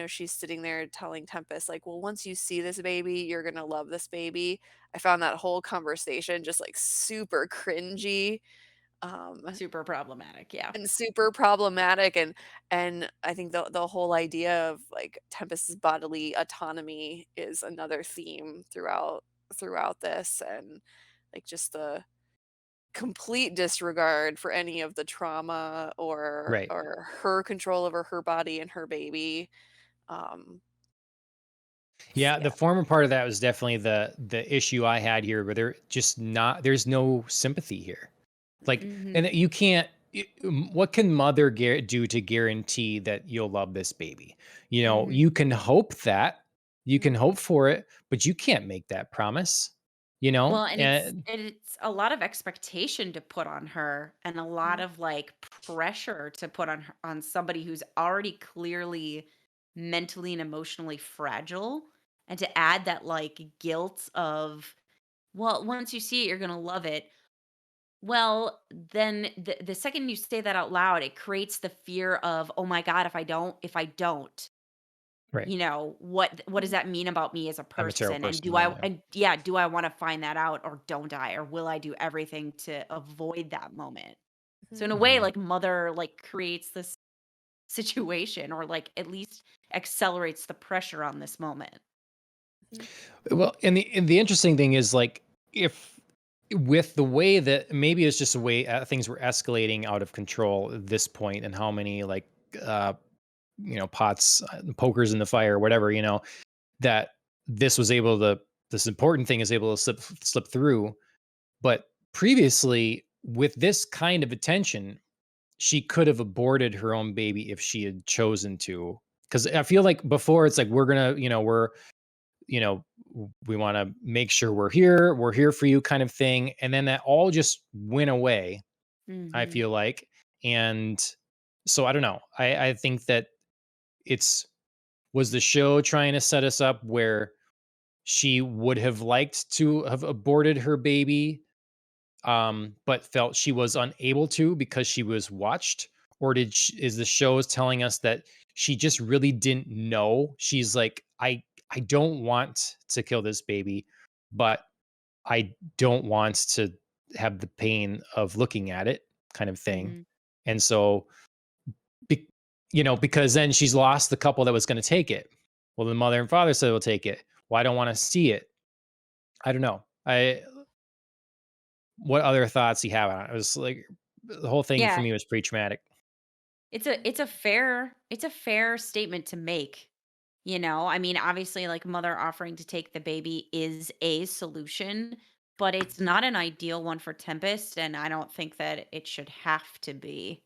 she's sitting there telling Tempest, like, "Well, once you see this baby, you're gonna love this baby." I found that whole conversation just, like, super cringy, Super problematic. Yeah. and super problematic, and I think the whole idea of, like, Tempest's bodily autonomy is another theme throughout this, and, like, just the complete disregard for any of the trauma Right. or her control over her body and her baby. Um, Yeah, yeah. the former part of that was definitely the issue I had here, where there's no sympathy here. Like, and Mhm. that you can't. What can mother do to guarantee that you'll love this baby? Mhm. You can hope that, you can Mhm. hope for it, but you can't make that promise. Well, and And it's a lot of expectation to put on her, and a lot Mhm. of like pressure to put on her, on somebody who's already clearly mentally and emotionally fragile, and to add that like guilt of, well, once you see it you're going to love it. Well, then the second you say that out loud, it creates the fear of, oh my god, if I don't, right, what does that mean about me as a I'm a terrible person? And person do then. I, Yeah. and yeah, do I want to find that out or don't I? Or will I do everything to avoid that moment? So in Mhm. a way, Mhm. like mother like creates this situation, or like at least accelerates the pressure on this moment. Mhm. Well, and the interesting thing is, like, if with the way that maybe it's just the way things were escalating out of control at this point, and how many like uh pots, pokers in the fire, whatever, that this was able to this important thing is able to slip through. But previously, with this kind of attention, she could have aborted her own baby if she had chosen to. Because I feel like before, it's like, we're gonna, you know, we want to make sure we're here for you, kind of thing. And then that all just went away, I Hmm. feel like. And so I don't know. I think that it's was the show trying to set us up where she would have liked to have aborted her baby, but felt she was unable to because she was watched? Or is the show is telling us that she just really didn't know? She's like, I don't want to kill this baby, but I don't want to have the pain of looking at it, kind of thing. Mhm. And so, be, because then she's lost the couple that was going to take it. Well, the mother and father said we'll take it. Well, I don't want to see it. I don't know. What other thoughts you have on it? It was like the whole thing for Yeah, me was pretty traumatic. it's a fair statement to make. I mean, obviously, like, mother offering to take the baby is a solution, but it's not an ideal one for Tempest, and I don't think that it should have to be.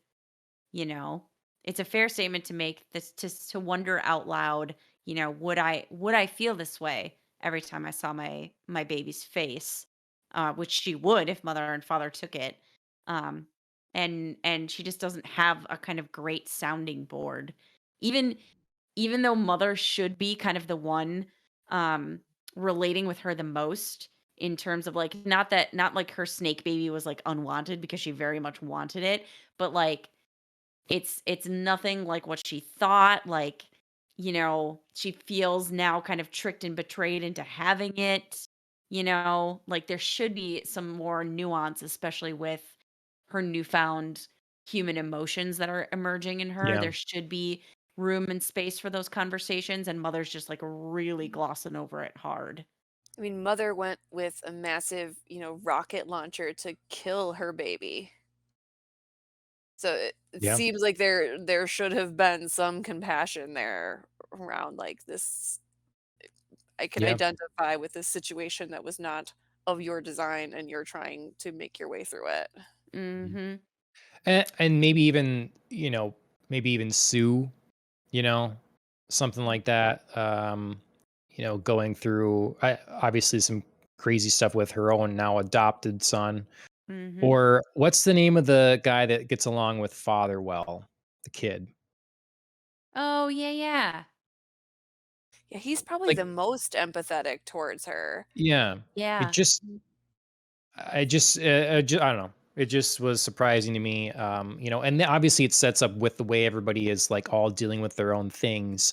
You know, it's a fair statement to make, this to wonder out loud. Would I feel this way every time I saw my baby's face, which she would if mother and father took it. um and she just doesn't have a kind of great sounding board, even even though mother should be kind of the one um relating with her the most, in terms of, like, not like her snake baby was like unwanted, because she very much wanted it, but like, it's nothing like what she thought. Like, she feels now kind of tricked and betrayed into having it. Like, there should be some more nuance, especially with her newfound human emotions that are emerging in her. Yeah. There should be room and space for those conversations, and mother's just like really glossing over it hard. I mean, mother went with a massive, rocket launcher to kill her baby. So it Yeah. seems like there should have been some compassion there around like this. I can Yeah. identify with this situation that was not of your design and you're trying to make your way through it. Mhm. Mhm. And maybe even Sue, you know, something like that. Going through obviously some crazy stuff with her own now adopted son. Mhm. Or what's the name of the guy that gets along with father well? The kid. Oh, yeah, yeah. Yeah, he's probably Like, the most empathetic towards her. yeah. It Yeah. just Mhm. I don't know. It just was surprising to me, and then obviously it sets up with the way everybody is like all dealing with their own things.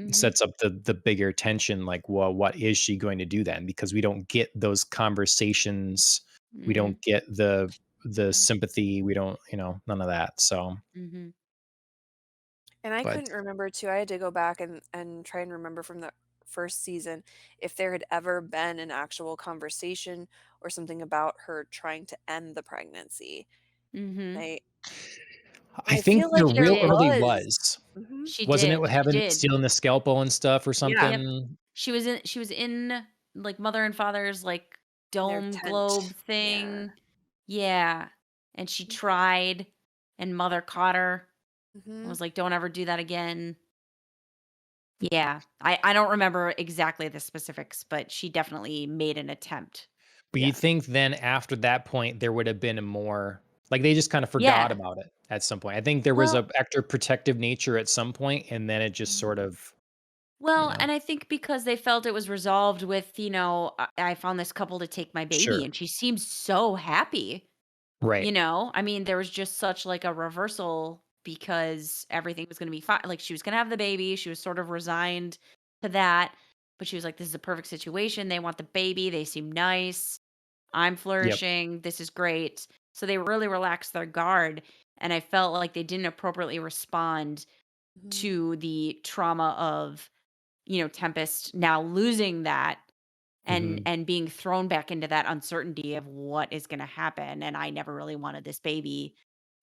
It Mhm. sets up the bigger tension. Like, well, what is she going to do then? Because we don't get those conversations. We Mhm. don't get the sympathy. We don't, none of that. So, Mhm. And I but couldn't remember too. I had to go back and try and remember from the first season if there had ever been an actual conversation or something about her trying to end the pregnancy. Mhm. I and I I think feel there like She there real did. early was. was, Mhm. She wasn't it? did. With She having did. stealing the scalpel and stuff or Yeah, Yep. something. She was in, like, mother and father's, like, in their dome globe tent. Yeah. thing. Yeah. And she tried, and mother caught her and Mhm. was like, "Don't ever do that again." Yeah. I don't remember exactly the specifics, but she definitely made an attempt. But you Yeah. think then after that point there would have been a more like they just kind of forgot Yeah. about it at some point. I think there was Well a extra protective nature at some point, and then it just Mhm. sort of, you well, know, and I think because they felt it was resolved with, I found this couple to take my baby, sure, and she seems so happy. right, I mean, there was just such like a reversal, because everything was going to be fine. Like, she was going to have the baby. She was sort of resigned to that, but she was like, this is a perfect situation. They want the baby. They seem nice. I'm yep, flourishing. This is great. So they really relaxed their guard. And I felt like they didn't appropriately respond Mhm. to the trauma of, Tempest now losing that, and hmm being thrown back into that uncertainty of what is going to happen. And I never really wanted this baby,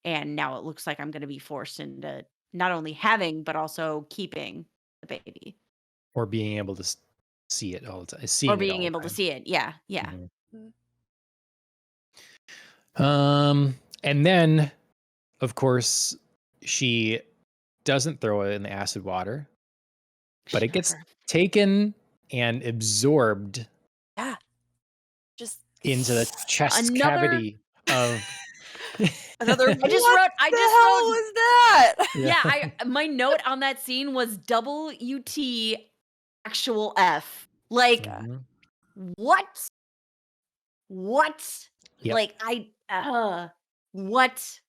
and now it looks like I'm going to be forced into not only having but also keeping the baby, or being able to see it all the time, or seeing it being all able the to time. see it. Yeah, yeah. Mhm. Mhm. And then of course she doesn't throw it in the acid water, but She it gets never. taken and absorbed Yeah. Just into the chest Another cavity of Another I just what wrote I the just hell wrote was that? yeah, my note on that scene was WT actual F. Like, Yeah. Mhm. what? What? Yep. Like what?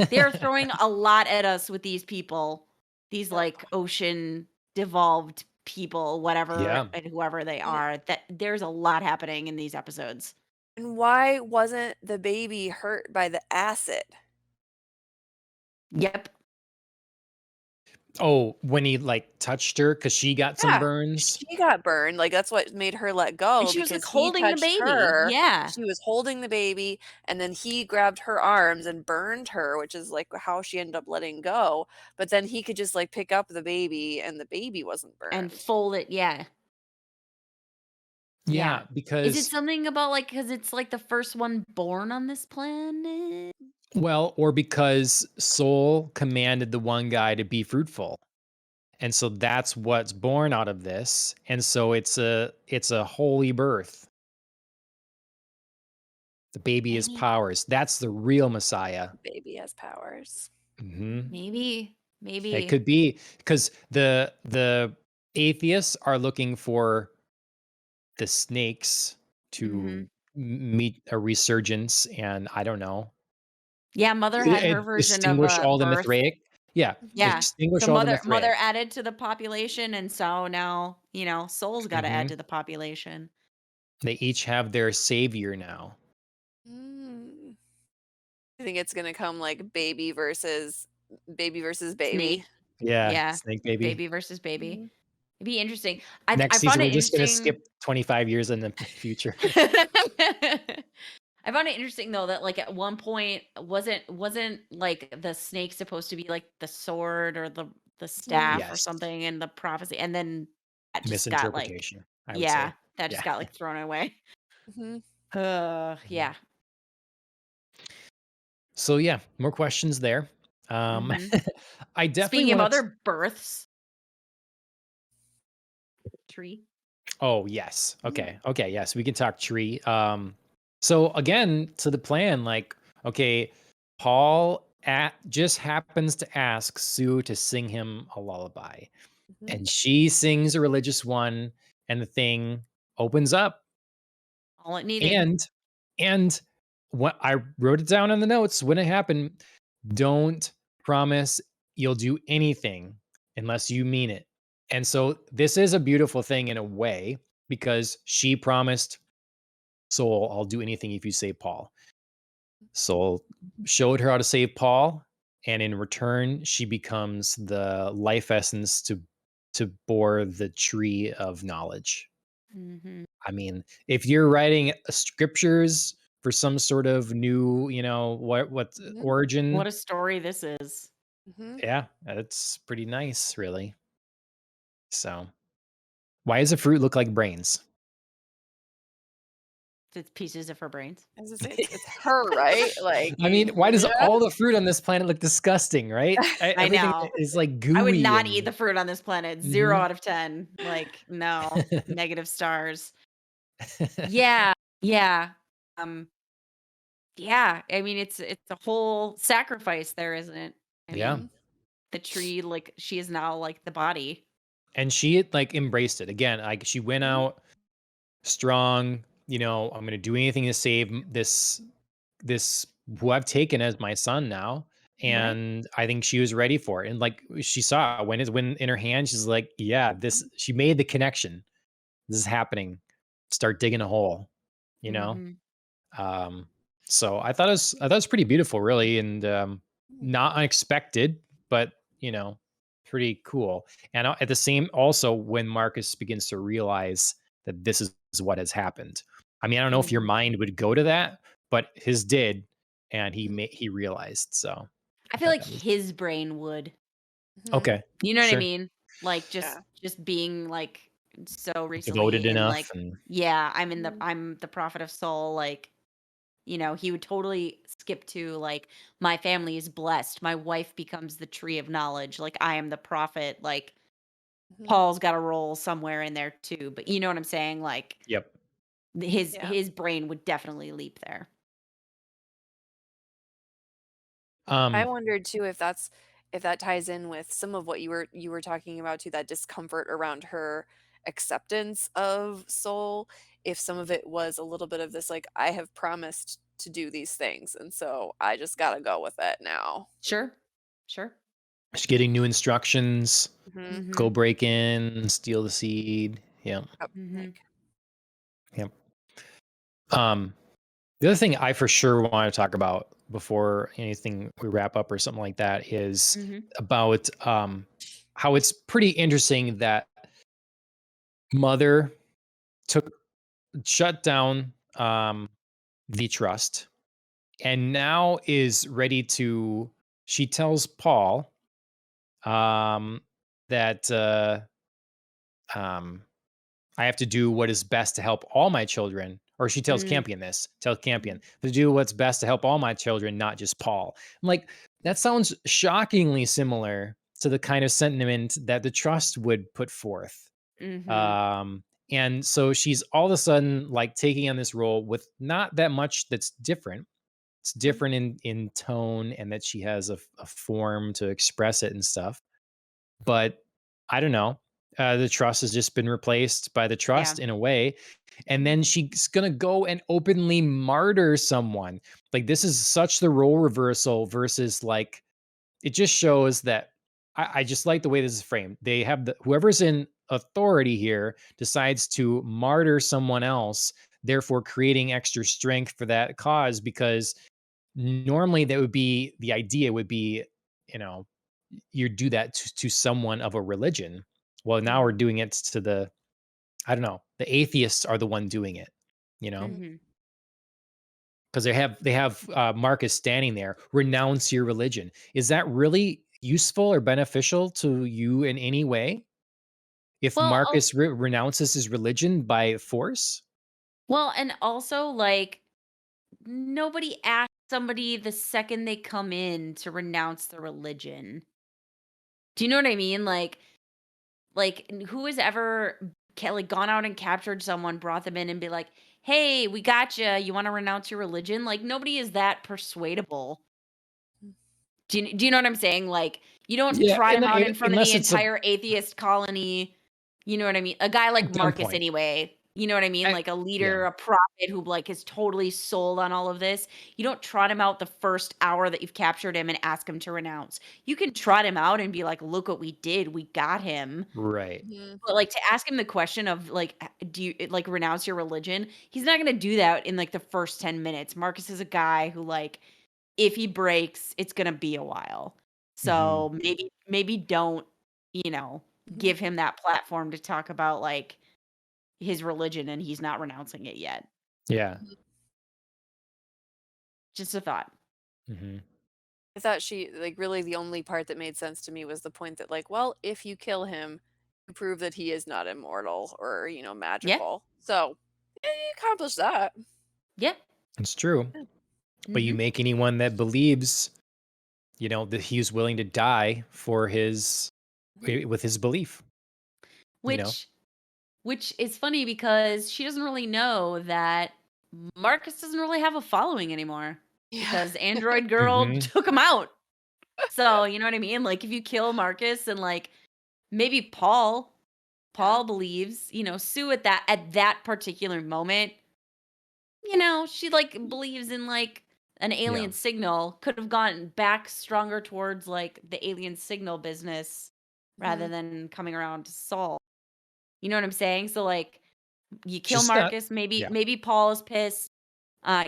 They're throwing a lot at us with these people. These Yep. like ocean devolved people, whatever Yeah. and whoever they And are. That there's a lot happening in these episodes. and why wasn't the baby hurt by the acid? Yep. Oh, when he like touched her because she got some Yeah, burns. she got burned, like, that's what made her let And go she was like because he holding the touched baby. her. Yeah. She was holding the baby, and then he grabbed her arms and burned her, which is, like, how she ended up letting go, but then he could just, like, pick up the baby, and the baby wasn't And burned. fold it. Yeah. Yeah. Yeah, Is it because something about like because it's like the first one born on this planet? well, or because Soul commanded the one guy to be fruitful. And so that's what's born out of this. And so it's a holy birth. The baby is Maybe. powers. That's the real Messiah. The baby has powers. Mhm. Maybe. It Maybe. could be because the atheists are looking for the snakes Mhm. to meet a resurgence, and I don't know, Yeah, Mother had her version of extinguish a all the birth. Mithraic. Yeah, Mhm. Yeah. extinguish So all the mother Mithraic. added to the population, and so now, Soul's gotta add Mhm. to the population. They each have their savior now. Mm. I think it's gonna come, like, baby versus baby. Snake. Yeah, Yeah. snake baby. Baby versus baby. Mhm. It'd be interesting. I Next found season, it we're just gonna interesting. skip 25 years in the future. I found it interesting though that like at one point wasn't like the snake supposed to be like the sword or the Mhm. staff or Yes, something in the prophecy, and then that just got like misinterpretation, I would yeah, say. that just Yeah. got like thrown away. Mhm. Mhm. Yeah. So, yeah, more questions there. Um, Hmm. I definitely Speaking of wanna t other births, tree. oh, yes. Mm. Okay, okay, yes, we can talk tree. So again, to the plan, like, okay, Paul just happens to ask Sue to sing him a lullaby, Mhm. and she sings a religious one, and the thing opens up. All it needed. And what I wrote it down in the notes when it happened, don't promise you'll do anything unless you mean it. And so this is a beautiful thing in a way because she promised Soul, I'll do anything if you save Paul. Soul showed her how to save Paul, and in return, she becomes the life essence to bore the tree of knowledge. Hmm. I mean, if you're writing scriptures for some sort of new, what Mhm. What origin, a story this is. Mhm. yeah, that's pretty nice, really. So, why does a fruit look like brains? It's pieces of her brains. As I say, it's her, right? Like, I mean, why does yeah. all the fruit on this planet look disgusting, right? I Everything know. is like I would gooey not eat and the fruit on this planet. 0 Mhm. out of 10. Like, no. Negative stars. Yeah. Yeah. Um, yeah. I mean, it's a whole sacrifice there, isn't it? I Yeah, mean, Mhm. the tree, like, she is now like the body. and she had, like, embraced it. Again, like, she went Mhm. out strong, I'm gonna do anything to save this who I've taken as my son now, Right. and I think she was ready for it, and, like, she saw it when in her hand, she's like, "Yeah, this" she made the connection. "This is happening. Start digging a hole," you know? Mhm. Um, so I thought it was pretty beautiful, really, and, Mm. not unexpected, but, you know, pretty cool, and, at the same also, when Marcus begins to realize that this is what has happened. I mean, I don't know if your Mhm. mind would go to that, but his did, and Mhm. he realized, so I I feel thought like that was his brain would. Mhm. okay, You know what I sure, mean? Like Yeah. just being like so devoted recently in enough like and yeah, Mhm. I'm the prophet of soul like he would totally skip to like my family is blessed. My wife becomes the tree of knowledge. Like I am the prophet. Like Mhm. Paul's got a role somewhere in there too. But you know what I'm saying? Like yep. his Yeah. his brain would definitely leap there. I Um, wondered too if that ties in with some of what you were talking about too, that discomfort around her acceptance of Soul, if some of it was a little bit of this like, I have promised to do these things, and so I just gotta go with it now. Sure. Sure. she's getting new instructions. Mhm. Go Mhm. break in, steal the seed. Yeah. Yep. Mhm. Like, Yep. Um, the other thing I for sure want to talk about before anything we wrap up or something like that is Mhm. about how it's pretty interesting that Mother took shut down the trust and now is ready to she tells Paul um that um I have to do what is best to help all my children. Or she tells Mm. Campion this, tell Campion mhm, to do what's best to help all my children, not just Paul. I'm like, that sounds shockingly similar to the kind of sentiment that the trust would put forth. Mhm. Um, and so she's all of a sudden like taking on this role with not that much that's different. It's mhm, different in tone and that she has a form to express it and stuff. But I don't know. The trust has just been replaced by the Yeah. trust in a way. And mhm, then she's going to go and openly martyr someone. Like, this is such the role reversal versus like, it just shows that I just like the way this is framed. They have whoever's in authority here decides to martyr someone else, therefore creating extra strength for that cause because normally that would be the idea would be, you know, you do that to someone of a religion. Well, now we're mhm, doing it to the I don't know, the atheists are the one doing it, you know, mhm. Mhm. because they have Marcus standing there, renounce your religion. Is that really useful or beneficial to you in any way? If Well, Marcus renounces his religion by force? and also like nobody asks somebody the second they come in to renounce their religion. Do you know what I mean? Who has ever like gone out and captured someone, brought them in, and be like, "Hey, we got you. You want to renounce your religion?" Like nobody is that persuadable. Do you know what I'm saying? Like you don't Yeah, trot him out in front of the unless it's a entire atheist colony. You know what I mean? A guy like at Marcus, gunpoint. anyway. You know what I mean? I, Like a yeah, leader, a prophet who like is totally sold on all of this. You don't trot him out the first hour that you've captured him and ask him to renounce. You can trot him out and be like, "Look what we did. We got him." right. Mhm. But, like, to ask him the question of, like, do you like, renounce your religion? He's not gonna do that in, like, the first 10 minutes. Marcus is a guy who, like, if he breaks, it's gonna be a while. Mhm. So, maybe don't, you know, Mhm. give him that platform to talk about, like, his religion, and he's not renouncing it yet. Yeah. Mhm. Just a thought. Mhm. I thought she like, really the only part that made sense to me was the point that, like, well, if you kill him, you prove that he is not immortal or, Yeah, magical. So, yeah, you accomplished that. yeah, It's true. Yeah. But you mhm. make anyone that believes, that he's willing to die for Mhm. with his belief, you know? Which which is funny because she doesn't really know that Marcus doesn't really have a following anymore Yeah. because Android Girl Mhm. took him out. So, you know what I mean? Like if you kill Marcus and like maybe Yeah. Paul believes, Sue at that particular moment, she like believes in like an Yeah. alien signal, could have gone back stronger towards like the alien signal business rather Mhm. than coming around to Saul. You know what I'm saying? So like you kill Just not Marcus, maybe yeah. maybe Paul is pissed.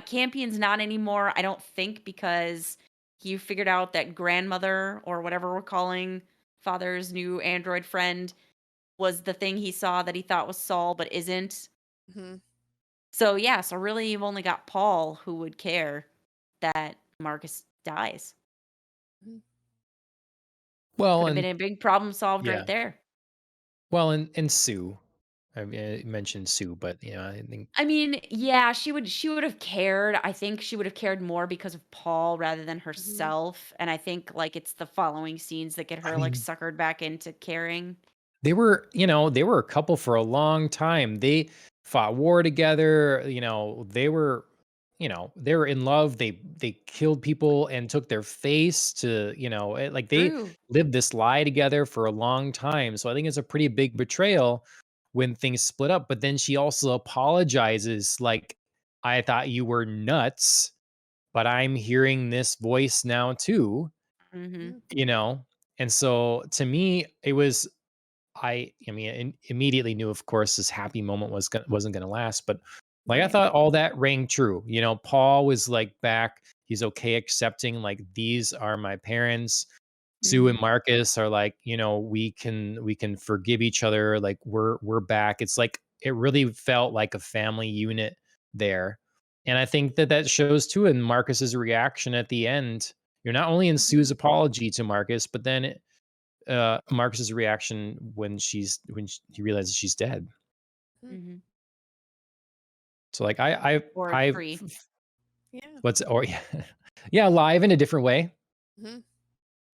Campion's not anymore, I don't think, because he figured out that grandmother or whatever we're calling father's new android friend was the thing he saw that he thought was Saul but isn't. Mhm. So yeah, so really you've only got Paul who would care that Marcus dies. Mhm. Well, Could have been and a big problem solved yeah. right there. Well, and Sue. I mean, I mentioned Sue, but, I think I mean, yeah, she would have cared. I think she would have cared more because of Paul rather than Mhm. herself, and I think, like, it's the following scenes that get I her, like, mean, suckered back into caring. they were a couple for a long time. They fought war together, they were they were in love. They killed people and took their face to, like they True. lived this lie together for a long time. So I think it's a pretty big betrayal when things split up. But then she also apologizes, like, I thought you were nuts, but I'm hearing this voice now too, Hmm. Mhm. you know? And so to me, it was I mean, immediately knew, of course, this happy moment wasn't gonna last, but like I Right. thought all that rang true. Paul was like back. He's okay accepting like these are my parents. Sue and Hmm. Marcus are like, we can forgive each other. Like we're back. It's like it really felt like a family unit there. And I think that shows too in Marcus's reaction at the end. You're not only in Sue's Mhm. apology to Marcus, but then Marcus's reaction when he realizes she's dead. Mm. Hmm. So like I Or a I tree. Yeah. what's or yeah, yeah, live in a different way. Mhm.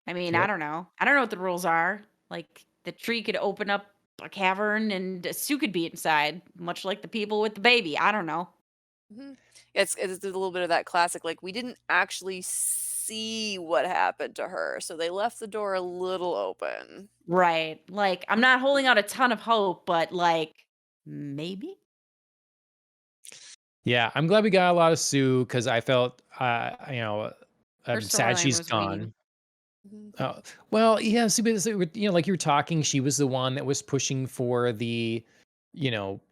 I mean, I Yep. don't know. I don't know what the rules are. Like the tree could open up a cavern and Sue could be inside, much like the people with the baby. I don't know. Mhm. It's a little bit of that classic, like, we didn't actually see what happened to her, so they left the door a little open. Right. Like I'm not holding out a ton of hope, but like maybe. Yeah, I'm glad we got a lot of Sue because I felt Her I'm sad storyline she's was weak. gone. Mhm. Well, yeah, see, but like you were talking, she was the one that was pushing for the,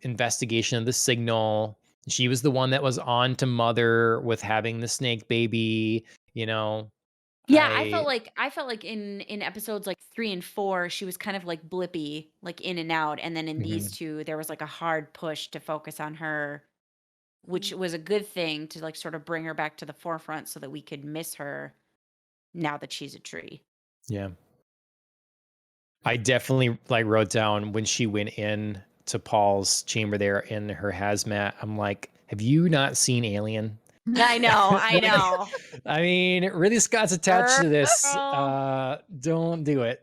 investigation of the signal. She was the one that was on to Mother with having the snake baby. You know, Yeah, I. I felt like in episodes like 3 and 4, she was kind of like blippy, like in and out, and then in these Mhm. 2, there was like a hard push to focus on her, which Mhm. was a good thing to like sort of bring her back to the forefront so that we could miss her now that she's a tree. Yeah. I definitely like wrote down when she went in to Paul's chamber there in her hazmat. I'm like, have you not seen Alien? I know, I Like, know. I mean, Ridley Scott's attached to this. Girl, Don't do it.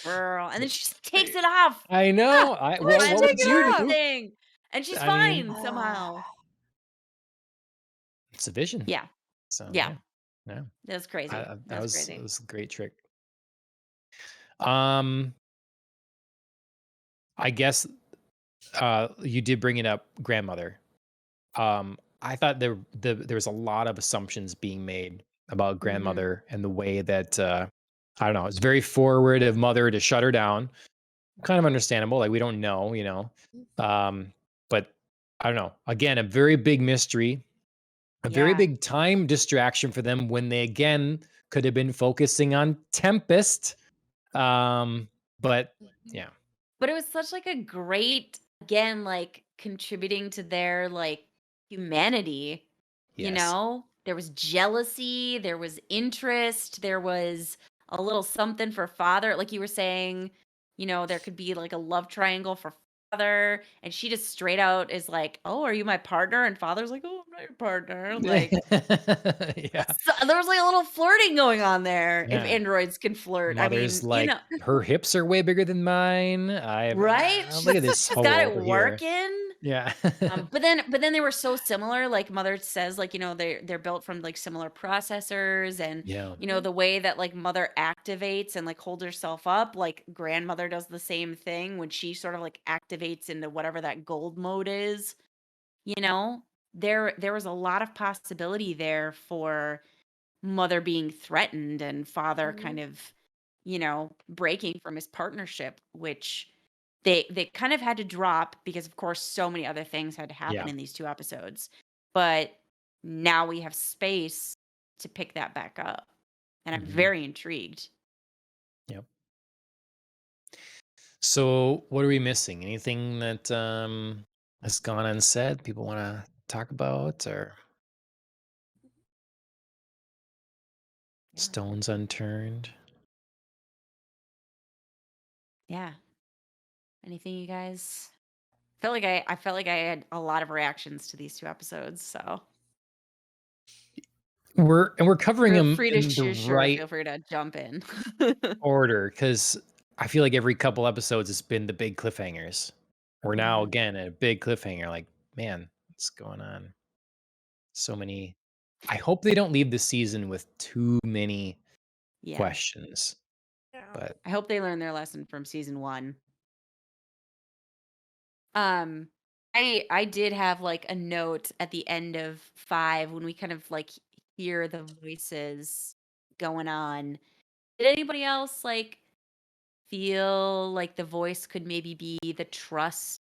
girl, and then she just takes it off. I Ah, know. Why'd Well, you what finds take would the you it damn off? do? thing, and she's I mean, fine somehow. it's a vision. Yeah, So yeah, yeah, yeah. that was crazy. That That was was crazy. a great trick. Um, I guess you did bring it up, grandmother. I thought there was a lot of assumptions being made about Mhm. grandmother and the way that I don't know, it's very forward of mother to shut her down. Kind of understandable. Like we don't know, but I don't know. Again, a very big mystery, a very Yeah. big time distraction for them when they again could have been focusing on Tempest. But Mhm. yeah, But it was such like a great again, like contributing to their like humanity, you yes. know? There was jealousy, there was interest, there was a little something for father. Like you were saying, there could be like a love triangle for father. And she just straight out is like, "Oh, are you my partner?" And father's like, "Oh, I'm not your partner." Like Yeah. so there was like a little flirting going on there. If Yeah. androids can flirt. I Mother's mean, like, her hips are way bigger than mine. right? Look at this She's hoe got it over here. working. Yeah. But then they were so similar. Like mother says, like they're built from like similar processors, and Yeah. Mhm. the way that like mother activates and like holds herself up, like grandmother does the same thing when she sort of like activates into whatever that gold mode is. You know, there was a lot of possibility there for mother being threatened and father kind Mhm. of breaking from his partnership, which they kind of had to drop because of course so many other things had to happen Yeah. in these 2 episodes. But now we have space to pick that back up, and I'm Mhm. very intrigued. Yep. So, what are we missing? Anything that has gone unsaid? People want to talk about, or Yeah. stones unturned? Yeah. Anything you guys I felt like I had a lot of reactions to these 2 episodes, so We're covering feel them free to in the feel right free to jump in. order because I feel like every couple episodes it's been the big cliffhangers. We're now Mhm. again at a big cliffhanger. Like, man, what's going on? So many. I hope they don't leave the season with too many Yeah. questions. Yeah. But I hope they learn their lesson from season 1. Um, I did have, like, a note at the end of 5 when we kind of, like, hear the voices going on. Did anybody else, like, feel like the voice could maybe be the trust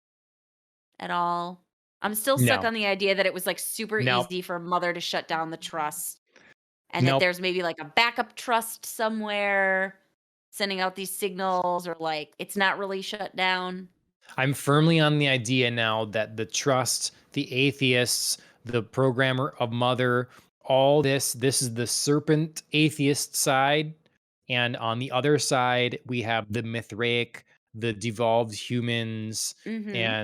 at all? I'm still stuck no, on the idea that it was, like, super nope, easy for Mother to shut down the trust, and that nope. there's maybe, like, a backup trust somewhere sending out these signals, or, like, it's not really shut down. I'm firmly on the idea now that the trust, the atheists, the programmer of Mother, all this is the serpent atheist side. And on the other side, we have the Mithraic, the devolved humans, Mhm.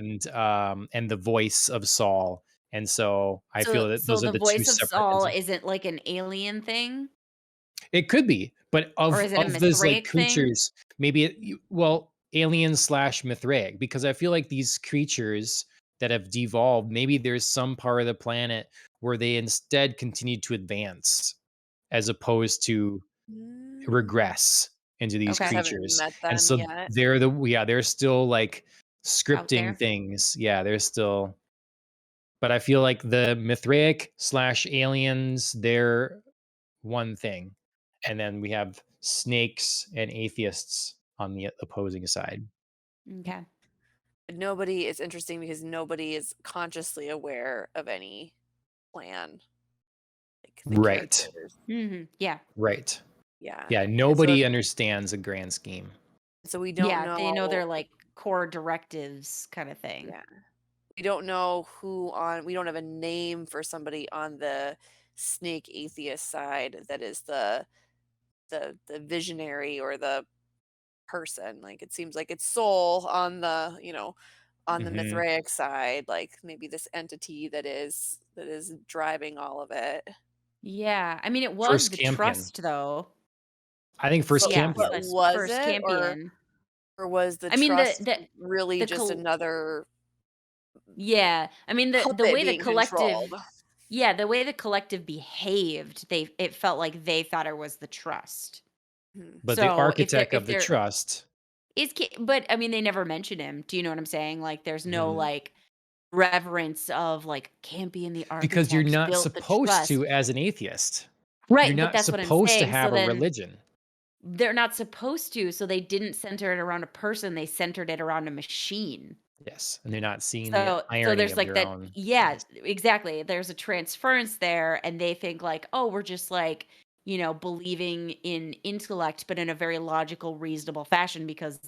and the voice of Saul. And so I So feel that so those are the the two voice of separate Saul ends. isn't, like, an alien thing? It could be, but Or is it a of those, like, Mithraic thing? creatures, maybe well, alien slash Mithraic, because I feel like these creatures that have devolved, maybe there's some part of the planet where they instead continue to advance as opposed to Mm. regress into these Just Okay. haven't creatures, met and them so yet. they're still, like, Out scripting there? things. Yeah, they're still, but I feel like the Mithraic slash aliens, they're one thing. And then we have snakes and atheists on the opposing side. Okay. Nobody is interesting because nobody is consciously aware of any plan, like the Right. characters. Mhm. Yeah. Right. Yeah. Yeah, And so nobody understands a grand scheme. we don't Yeah, they know know. their, like, core directives kinda thing. Yeah. We don't know who on we don't have a name for somebody on the snake atheist side that is the visionary or the person. Like, it seems like it's Soul on on the Mhm. Mithraic side, like, maybe this entity that is driving all of it. Yeah, I mean, it was First the campion. trust, though. I think first But Yeah, campion. but slash was first it, champion. or was the I mean, the trust the really the just col another yeah, I mean, the puppet way the being controlled? collective yeah, the way the collective behaved, it felt like they thought it was the trust. Mhm. But the So, architect if of the there trust. is but, I mean, they never mention him. Do you know what I'm saying? Like, there's no, Mhm. like, reverence of, like, Campion the Because you're architect not built the supposed trust. to as an atheist. You're Right, but not that's what I'm supposed to saying. So have a then religion. they're not supposed to, so they didn't center it around a person, they centered it around a machine. Yes, and they're not seeing the So irony there's of like their that, own yeah, things. exactly. There's a transference there, and they think like, "Oh, we're just like, believing in intellect, but in a very logical, reasonable fashion because,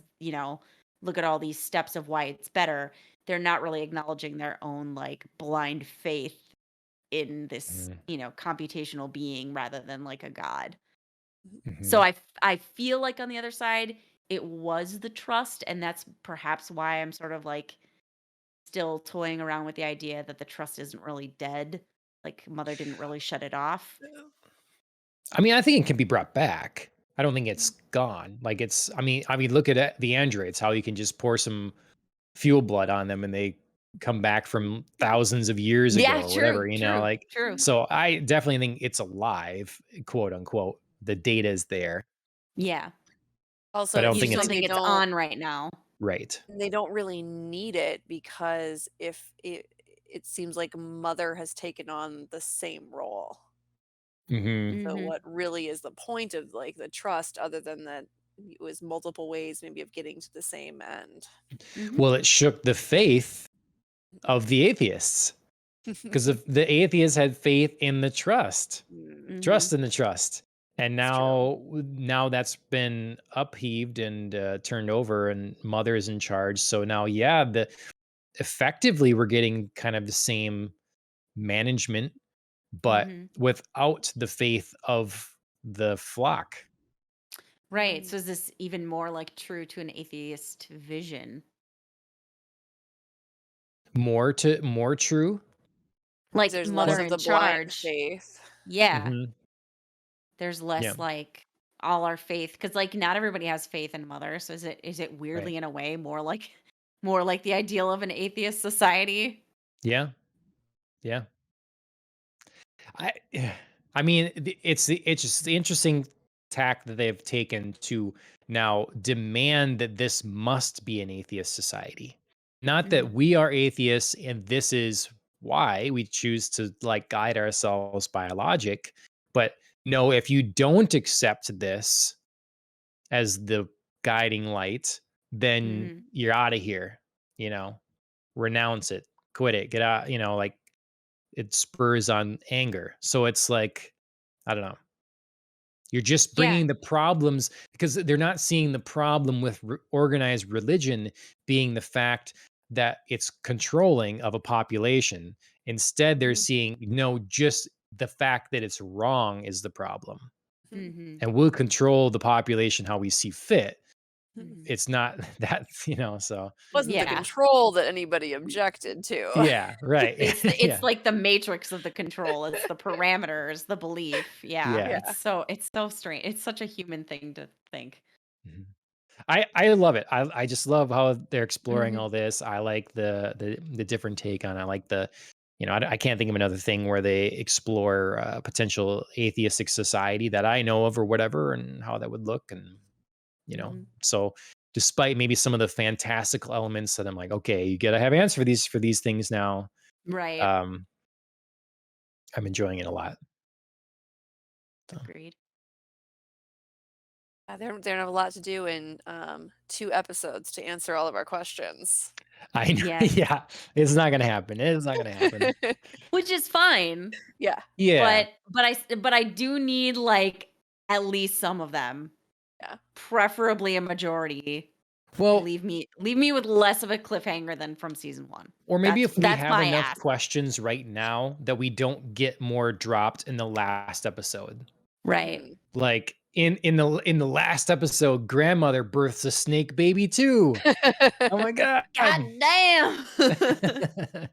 look at all these steps of why it's better." They're not really acknowledging their own like blind faith in this, Mhm. computational being rather than like a god. So Mhm. I feel like on the other side, it was the trust, and that's perhaps why I'm sort of like still toying around with the idea that the trust isn't really dead. Like Mother didn't really shut it off. I mean, I think it can be brought back. I don't think it's gone. Like it's I mean, look at the androids, how you can just pour some fuel blood on them and they come back from thousands of years ago Yeah, or whatever, true, true, like, true. so I definitely think it's alive, quote unquote. The data is there, Yeah. Also, but I it don't You think just seems it's don't like think it's on right now. right. they don't really need it because if it seems like Mother has taken on the same role. Mhm. So Mhm. what really is the point of, like, the trust other than that it was multiple ways maybe of getting to the same end? Mhm. Well, it shook the faith of the atheists because if the atheists had faith in the trust. Mm, Mhm. Trust in the trust. And it's true. now that's been upheaved and, turned over and Mother is in charge. So now, yeah, the effectively, we're getting kind of the same management, but Mhm. without the faith of the flock. Right. Mhm. So is this even more like true to an atheist vision? More true? Because Like there's less Mother of in the blind charge. faith. Yeah. Mhm. There's Yeah, less like all our faith because like not everybody has faith in Mother. So is it right. weirdly in a way more like the ideal of an atheist society? Yeah, yeah. I I mean, it's just the interesting tack that they've taken to now demand that this must be an atheist society. Not that Mhm. we are atheists and this is why we choose to like guide ourselves by logic, but no, if you don't accept this as the guiding light, then Mhm. you're out of here, you know. Renounce it, quit it, get out, like it spurs on anger. So it's like, I don't know. You're just Yeah. bringing the problems because they're not seeing the problem with organized religion being the fact that it's controlling of a population. Instead, they're Mhm. seeing no, just the fact that it's wrong is the problem. Mhm. Mhm. And we'll control the population how we see fit. Mhm. It's not that, so Wasn't the Yeah. control that anybody objected to. yeah, right. It's Yeah. like the matrix of the control. It's the parameters, the belief. Yeah. Yeah. Yeah. It's so strange. It's such a human thing to think. Mhm. I love it. I just love how they're exploring Mhm. all this. I like the different take on it. I like I can't think of another thing where they explore potential atheistic society that I know of or whatever, and how that would look. And Mhm. so despite maybe some of the fantastical elements that I'm like, okay, you gotta have answers for these things now. Right. Um, I'm enjoying it a lot. So, Agreed. They don't have a lot to do in 2 episodes to answer all of our questions. I know, Yes. yeah, it's not gonna happen. It's not gonna happen. Which is fine, Yeah. Yeah. but I do need like at least some of them, Yeah. preferably a majority. Well, Leave me with less of a cliffhanger than from season 1. or maybe if we That's have my enough ask. questions right now that we don't get more dropped in the last episode. Right. Mhm. Like in the last episode, grandmother births a snake baby too. Oh my god. God damn.